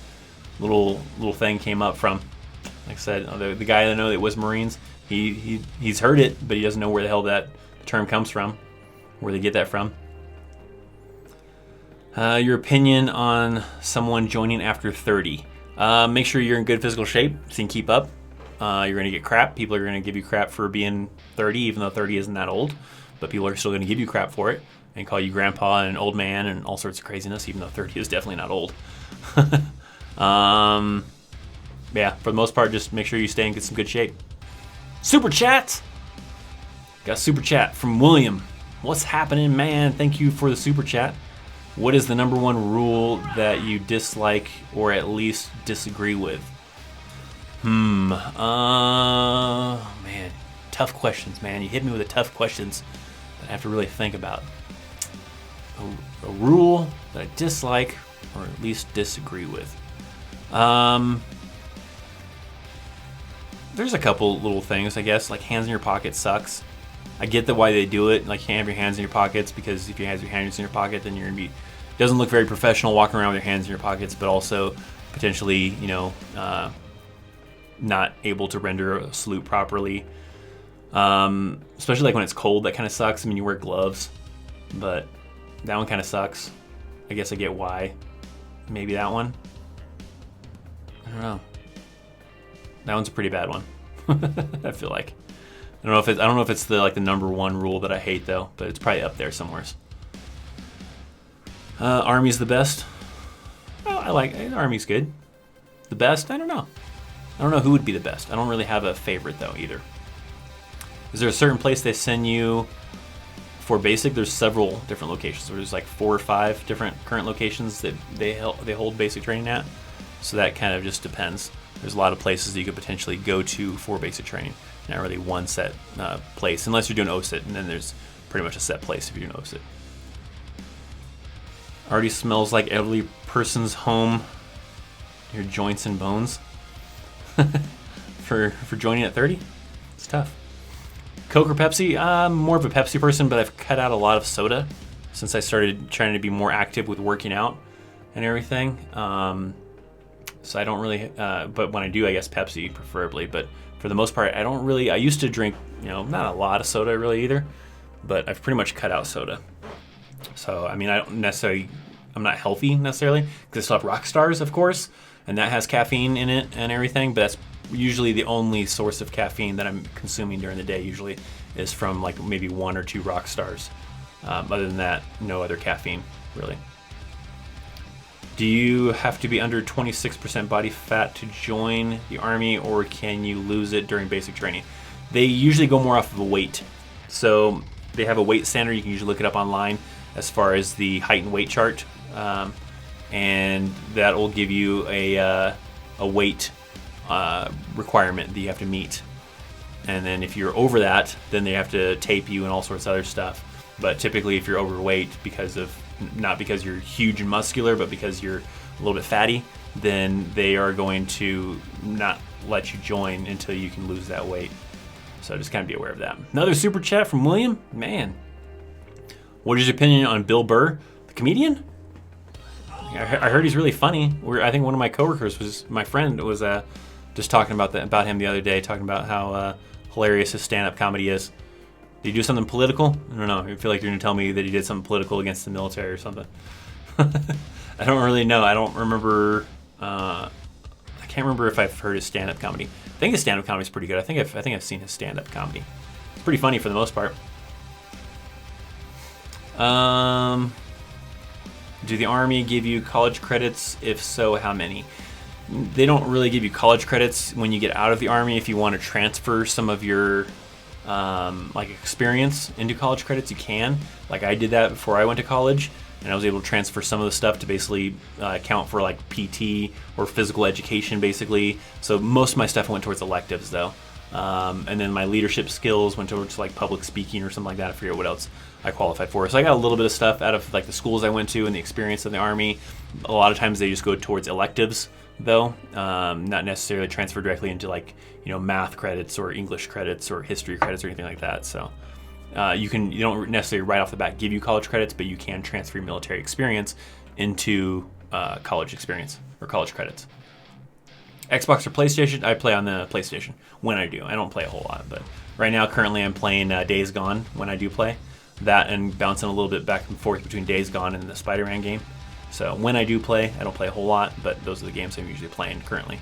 little thing came up from. Like I said, the guy that I know that was Marines, he's heard it, but he doesn't know where the hell that term comes from, where they get that from. Your opinion on someone joining after 30. Make sure you're in good physical shape so you can keep up. You're going to get crap. People are going to give you crap for being 30, even though 30 isn't that old. But people are still going to give you crap for it and call you grandpa and old man and all sorts of craziness, even though 30 is definitely not old. Yeah, for the most part, just make sure you stay in some good shape. Super chat! Got a super chat from William. What's happening, man? Thank you for the super chat. What is the number one rule that you dislike or at least disagree with? Man, tough questions, man. You hit me with the tough questions that I have to really think about. A rule that I dislike or at least disagree with. There's a couple little things, I guess, like hands in your pocket sucks. I get why they do it, like have your hands in your pockets, because if you have your hands in your pocket, then you're gonna be, doesn't look very professional walking around with your hands in your pockets, but also potentially, not able to render a salute properly. Especially like when it's cold, that kind of sucks. I mean, you wear gloves, but that one kind of sucks. I guess I get why. Maybe that one. I don't know. That one's a pretty bad one. I feel like. I don't know if it's the number one rule that I hate though, but it's probably up there somewhere. Army's the best. Well, Army's good. The best? I don't know. I don't know who would be the best. I don't really have a favorite though either. Is there a certain place they send you for basic? There's several different locations. There's like 4 or 5 different current locations that they hold basic training at. So that kind of just depends. There's a lot of places that you could potentially go to for basic training. Not really one set place, unless you're doing OSIT, and then there's pretty much a set place if you're doing OSIT. Already smells like elderly person's home. Your joints and bones. for joining at 30, it's tough. Coke or Pepsi? I'm more of a Pepsi person, but I've cut out a lot of soda since I started trying to be more active with working out and everything. So I don't really, but when I do, I guess Pepsi preferably. But for the most part, I don't really, I used to drink, not a lot of soda really either, but I've pretty much cut out soda. So, I mean, I'm not healthy necessarily, because I still have Rock Stars, of course, and that has caffeine in it and everything, but that's usually the only source of caffeine that I'm consuming during the day usually is from like maybe 1 or 2 Rock Stars. Other than that, no other caffeine, really. Do you have to be under 26% body fat to join the Army, or can you lose it during basic training? They usually go more off of a weight. So they have a weight standard. You can usually look it up online as far as the height and weight chart. And that will give you a weight requirement that you have to meet. And then if you're over that, then they have to tape you and all sorts of other stuff. But typically if you're overweight, not because you're huge and muscular, but because you're a little bit fatty, then they are going to not let you join until you can lose that weight. So just kind of be aware of that. Another super chat from William. Man, what is your opinion on Bill Burr, the comedian? I heard he's really funny. I think one of my coworkers my friend was just talking about him the other day, talking about how hilarious his stand-up comedy is. Did he do something political? I don't know. I feel like you're going to tell me that he did something political against the military or something. I don't really know. I don't remember. I can't remember if I've heard his stand-up comedy. I think his stand-up comedy is pretty good. I think I've seen his stand-up comedy. It's pretty funny for the most part. Do the Army give you college credits? If so, how many? They don't really give you college credits when you get out of the Army. If you want to transfer some of your experience into college credits, you can. Like I did that before I went to college, and I was able to transfer some of the stuff to basically count for like PT or physical education basically. So most of my stuff went towards electives though. And then my leadership skills went towards like public speaking or something like that. I forget what else I qualified for. So I got a little bit of stuff out of like the schools I went to and the experience of the Army. A lot of times they just go towards electives though, not necessarily transfer directly into like, math credits or English credits or history credits or anything like that. So you don't necessarily right off the bat give you college credits, but you can transfer military experience into college experience or college credits. Xbox or PlayStation? I play on the PlayStation when I do. I don't play a whole lot, but right now currently I'm playing Days Gone when I do play. That and bouncing a little bit back and forth between Days Gone and the Spider-Man game. So when I do play, I don't play a whole lot, but those are the games I'm usually playing currently.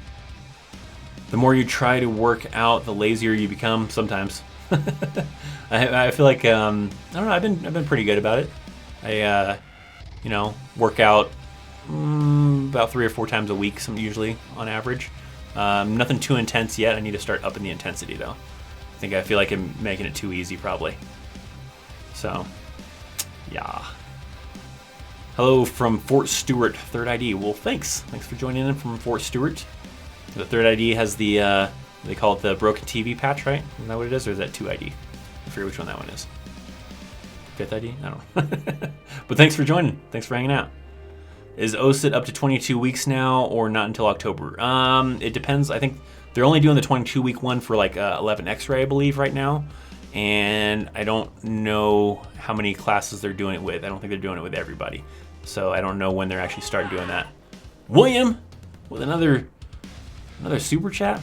The more you try to work out, the lazier you become sometimes. I feel like, I don't know, I've been pretty good about it. I, work out about 3 or 4 times a week, usually on average. Nothing too intense yet. I need to start upping the intensity though. I feel like I'm making it too easy probably. So, yeah. Hello from Fort Stewart, Third ID. Well, thanks for joining in from Fort Stewart. The Third ID has the, they call it the broken TV patch, right? Isn't that what it is, or is that 2ID? I forget which one that one is. 5th ID? I don't know. But thanks for joining. Thanks for hanging out. Is OSIT up to 22 weeks now, or not until October? It depends. I think they're only doing the 22-week one for like 11 X-ray, I believe, right now. And I don't know how many classes they're doing it with. I don't think they're doing it with everybody. So I don't know when they're actually starting doing that. William, with another super chat,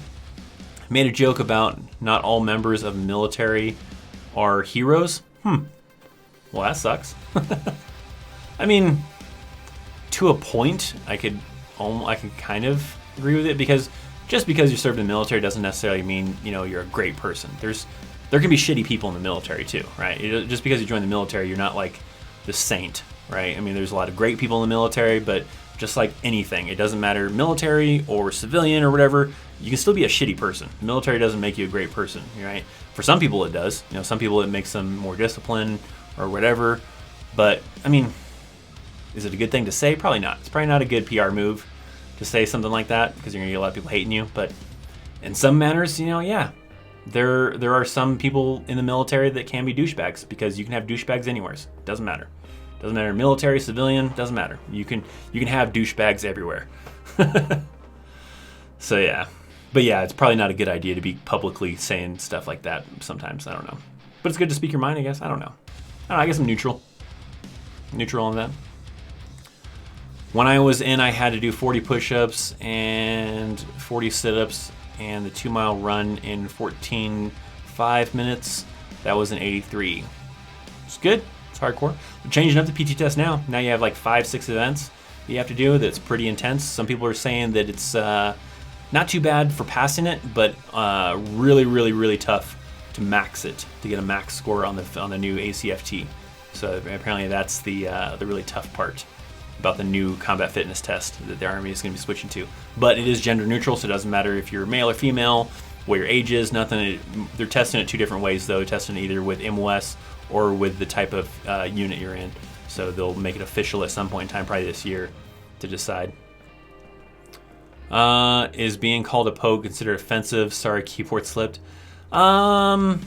made a joke about not all members of military are heroes. Well, that sucks. I mean, to a point, I can kind of agree with it, because just because you served in the military doesn't necessarily mean you're a great person. There can be shitty people in the military too, right? Just because you join the military, you're not like the saint, right? I mean, there's a lot of great people in the military, but just like anything, it doesn't matter military or civilian or whatever, you can still be a shitty person. The military doesn't make you a great person, right? For some people it does. Some people it makes them more disciplined or whatever. But I mean, is it a good thing to say? Probably not. It's probably not a good PR move to say something like that, because you're gonna get a lot of people hating you. But in some manners, yeah, there are some people in the military that can be douchebags, because you can have douchebags anywhere. Doesn't matter. Doesn't matter, military, civilian, doesn't matter. You can have douchebags everywhere. So yeah. But yeah, it's probably not a good idea to be publicly saying stuff like that sometimes. I don't know. But it's good to speak your mind, I guess. I don't know. I guess I'm neutral. Neutral on that. When I was in, I had to do 40 push-ups and 40 sit-ups and the 2-mile run in 14.5 minutes. That was an 83. It's good. It's hardcore. We're changing up the PT test now. Now you have like 5-6 events that you have to do that's pretty intense. Some people are saying that it's not too bad for passing it, but really, really, really tough to max it, to get a max score on the new ACFT. So apparently that's the really tough part about the new combat fitness test that the Army is going to be switching to. But it is gender neutral, so it doesn't matter if you're male or female, what your age is, nothing. They're testing it 2 different ways, though. Testing it either with MOS or with the type of unit you're in. So they'll make it official at some point in time, probably this year, to decide. Is being called a pogue considered offensive? Sorry, keyboard slipped. I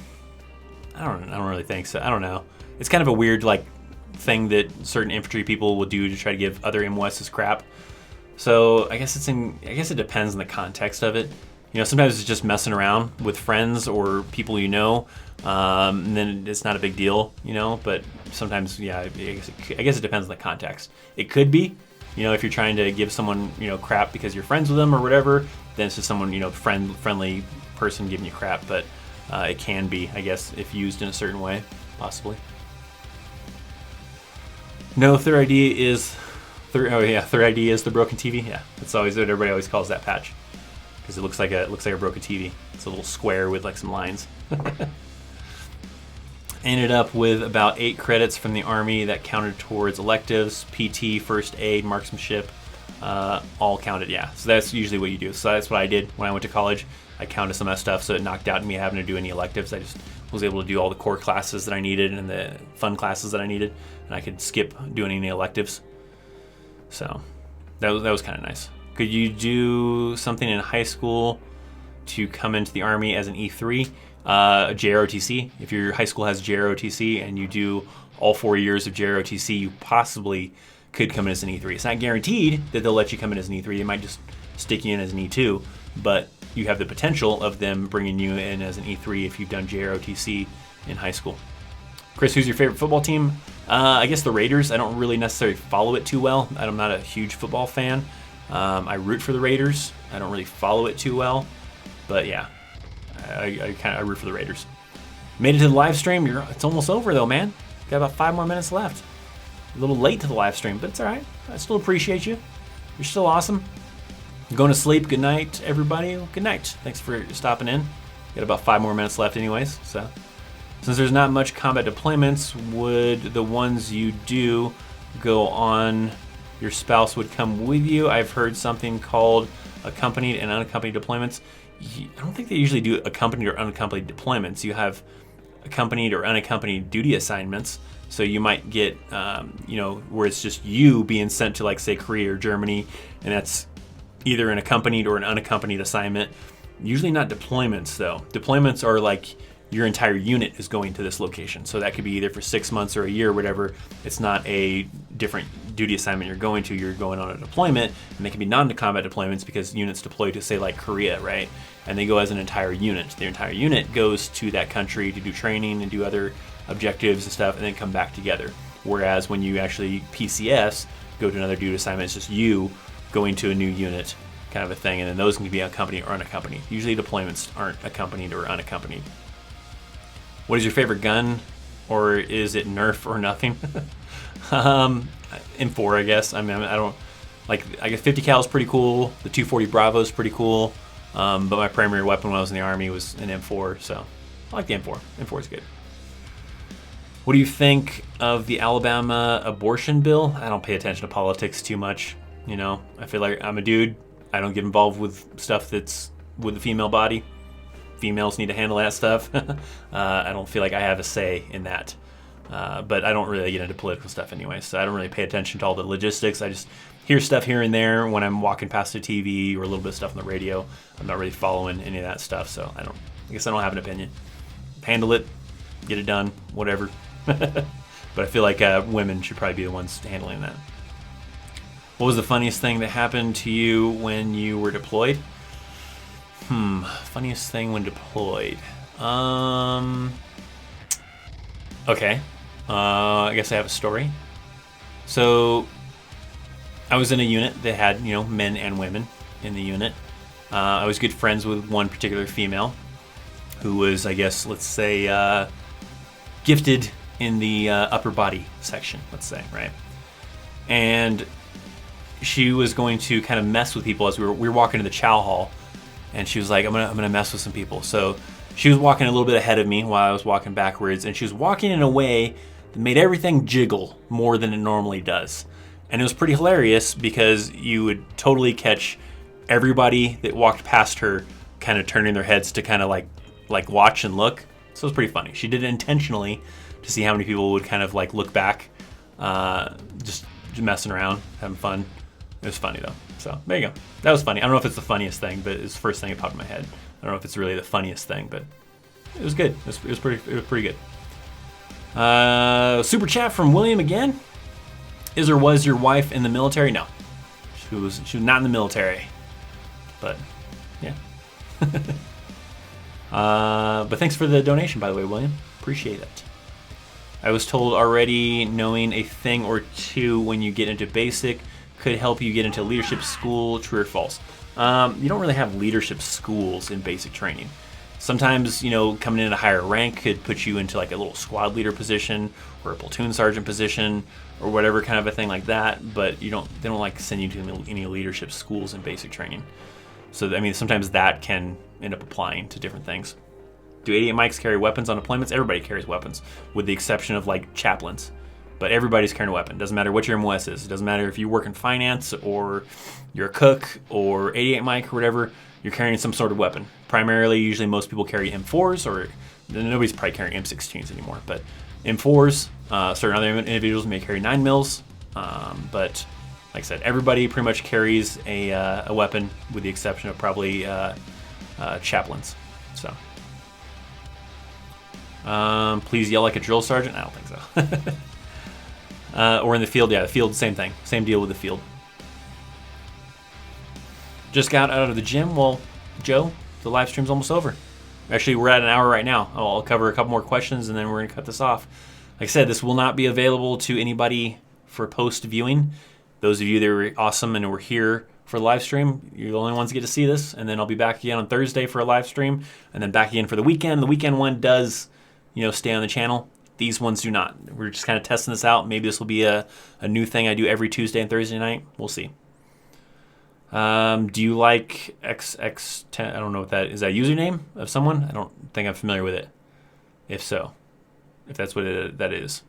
don't really think so. I don't know. It's kind of a weird thing that certain infantry people will do to try to give other MOSs crap. So I guess it depends on the context of it. Sometimes it's just messing around with friends or people and then it's not a big deal, But sometimes, yeah, I guess it depends on the context. It could be, if you're trying to give someone, crap because you're friends with them or whatever, then it's just someone, friendly person giving you crap. But it can be, I guess, if used in a certain way, possibly. No, Third ID is Third ID is the broken TV. Yeah, that's always what everybody always calls that patch, because it looks like a broken TV. It's a little square with some lines. Ended up with about 8 credits from the Army that counted towards electives, PT, first aid, marksmanship, all counted. Yeah, so that's usually what you do. So that's what I did when I went to college. I counted some of that stuff, so it knocked out me having to do any electives. I just was able to do all the core classes that I needed and the fun classes that I needed, and I could skip doing any electives. So that was kind of nice. Could you do something in high school to come into the Army as an E3? A JROTC. If your high school has JROTC and you do all 4 years of JROTC, you possibly could come in as an E3. It's not guaranteed that they'll let you come in as an E3. They might just stick you in as an E2, but you have the potential of them bringing you in as an E3 if you've done JROTC in high school. Chris, who's your favorite football team? I guess the Raiders. I don't really necessarily follow it too well. I'm not a huge football fan. I root for the Raiders. I don't really follow it too well, but yeah, I root for the Raiders. Made it to the live stream. It's almost over though, man. Got about 5 more minutes left. A little late to the live stream, but it's all right. I still appreciate you. You're still awesome. Going to sleep. Good night, everybody. Good night. Thanks for stopping in. Got about 5 more minutes left anyways. So since there's not much combat deployments, would the ones you do go on, your spouse would come with you? I've heard something called accompanied and unaccompanied deployments. I don't think they usually do accompanied or unaccompanied deployments. You have accompanied or unaccompanied duty assignments. So you might get, where it's just you being sent to, like, say, Korea or Germany, and that's either an accompanied or an unaccompanied assignment. Usually not deployments, though. Deployments are like your entire unit is going to this location. So that could be either for 6 months or a year or whatever. It's not a different duty assignment you're going to. You're going on a deployment, and they can be non-combat deployments because units deploy to, say, like Korea, right? And they go as an entire unit. Their entire unit goes to that country to do training and do other objectives and stuff, and then come back together. Whereas when you actually PCS, go to another duty assignment, it's just you going to a new unit, kind of a thing, and then those can be accompanied or unaccompanied. Usually deployments aren't accompanied or unaccompanied. What is your favorite gun, or is it Nerf or nothing? M4, I guess. I mean, I don't like. I guess 50 cal is pretty cool. The 240 Bravo is pretty cool. But my primary weapon when I was in the Army was an M4, so I like the M4. M4 is good. What do you think of the Alabama abortion bill? I don't pay attention to politics too much. You know, I feel like I'm a dude. I don't get involved with stuff that's with the female body. Females need to handle that stuff. I don't feel like I have a say in that. But I don't really get into political stuff anyway, so I don't really pay attention to all the logistics. I just hear stuff here and there when I'm walking past the TV or a little bit of stuff on the radio. I'm not really following any of that stuff, so I guess I don't have an opinion. Handle it, get it done, whatever. But I feel like women should probably be the ones handling that. What was the funniest thing that happened to you when you were deployed? Funniest thing when deployed. Okay. I guess I have a story. So I was in a unit that had, men and women in the unit. I was good friends with one particular female who was, I guess, let's say, gifted in the upper body section, let's say, right? And she was going to kind of mess with people as we were walking to the chow hall, and she was like, I'm gonna mess with some people. So she was walking a little bit ahead of me while I was walking backwards, and she was walking in a way that made everything jiggle more than it normally does. And it was pretty hilarious because you would totally catch everybody that walked past her kind of turning their heads to kind of like watch and look. So it was pretty funny. She did it intentionally to see how many people would kind of like look back, just messing around, having fun. It was funny though. So there you go. That was funny. I don't know if it's the funniest thing, but it's the first thing that popped in my head. I don't know if it's really the funniest thing, but it was good. It was pretty good. Super chat from William again. Is or was your wife in the military? No, she was not in the military, but yeah. But thanks for the donation, by the way, William. Appreciate it. I was told already knowing a thing or two when you get into basic could help you get into leadership school. True or false? You don't really have leadership schools in basic training. Sometimes, coming in at a higher rank could put you into like a little squad leader position or a platoon sergeant position or whatever kind of a thing like that. But they don't like send you to any leadership schools in basic training. So, I mean, sometimes that can end up applying to different things. Do 88 mics carry weapons on deployments? Everybody carries weapons, with the exception of like chaplains. But everybody's carrying a weapon. Doesn't matter what your MOS is. It doesn't matter if you work in finance or you're a cook or 88 mic or whatever. You're carrying some sort of weapon. Primarily, usually most people carry M4s, or nobody's probably carrying M16s anymore. But M4s, certain other individuals may carry 9mm. But like I said, everybody pretty much carries a weapon, with the exception of probably chaplains. So. Please yell like a drill sergeant? I don't think so. Or in the field, yeah, the field, same thing. Same deal with the field. Just got out of the gym. Well, Joe, the live stream's almost over. Actually, we're at an hour right now. I'll cover a couple more questions and then we're going to cut this off. Like I said, this will not be available to anybody for post viewing. Those of you that were awesome and were here for the live stream, you're the only ones that get to see this. And then I'll be back again on Thursday for a live stream, and then back again for the weekend. The weekend one does, stay on the channel. These ones do not. We're just kind of testing this out. Maybe this will be a new thing I do every Tuesday and Thursday night. We'll see. Do you like XX10? I don't know what that is. That a username of someone? I don't think I'm familiar with it. If so, if that's what that is.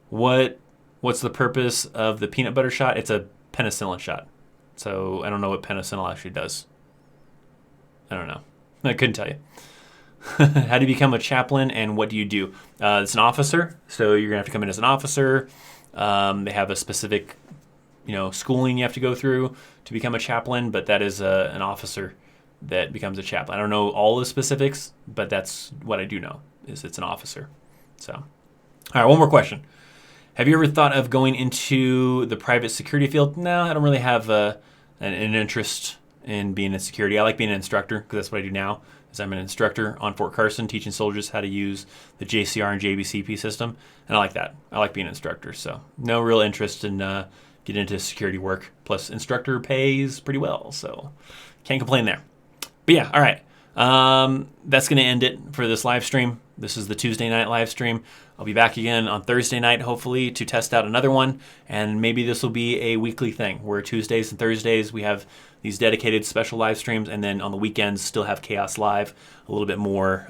What's the purpose of the peanut butter shot? It's a penicillin shot. So I don't know what penicillin actually does. I don't know. I couldn't tell you. How do you become a chaplain and what do you do? It's an officer, so you're gonna have to come in as an officer. They have a specific, schooling you have to go through to become a chaplain, but that is an officer that becomes a chaplain. I don't know all the specifics, but that's what I do know, is it's an officer. So, all right, one more question. Have you ever thought of going into the private security field? No, I don't really have an interest in being in security. I like being an instructor because that's what I do now. Is I'm an instructor on Fort Carson teaching soldiers how to use the JCR and JBCP system, and I like that. I like being an instructor, so no real interest in getting into security work. Plus, instructor pays pretty well, so can't complain there. But yeah, all right. That's going to end it for this live stream. This is the Tuesday night live stream. I'll be back again on Thursday night, hopefully, to test out another one, and maybe this will be a weekly thing where Tuesdays and Thursdays we have these dedicated special live streams, and then on the weekends still have Chaos Live, a little bit more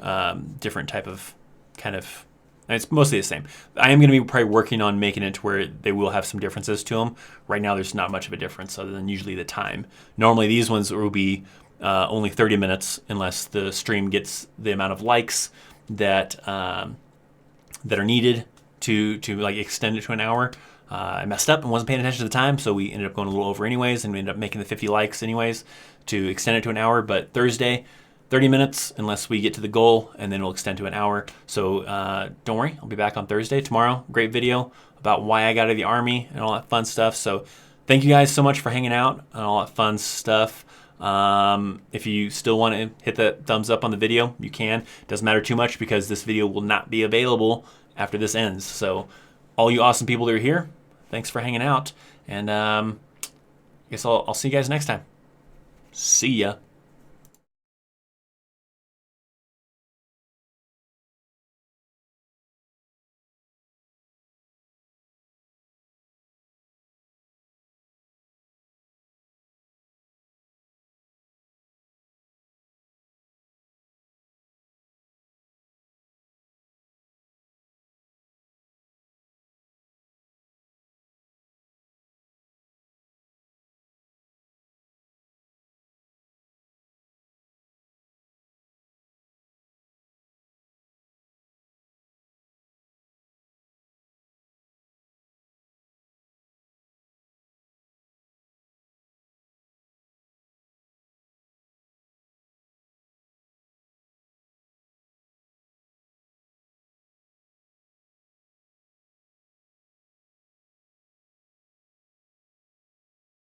different type of kind of, and it's mostly the same. I am going to be probably working on making it to where they will have some differences to them. Right now there's not much of a difference other than usually the time. Normally these ones will be only 30 minutes unless the stream gets the amount of likes that that are needed to like extend it to an hour. I messed up and wasn't paying attention to the time, so we ended up going a little over anyways, and we ended up making the 50 likes anyways to extend it to an hour. But Thursday, 30 minutes unless we get to the goal, and then we'll extend to an hour. So don't worry, I'll be back on Thursday. Tomorrow, great video about why I got out of the Army and all that fun stuff. So thank you guys so much for hanging out and all that fun stuff. If you still want to hit that thumbs up on the video, you can. Doesn't matter too much because this video will not be available after this ends. So all you awesome people that are here, thanks for hanging out. And I guess I'll see you guys next time. See ya.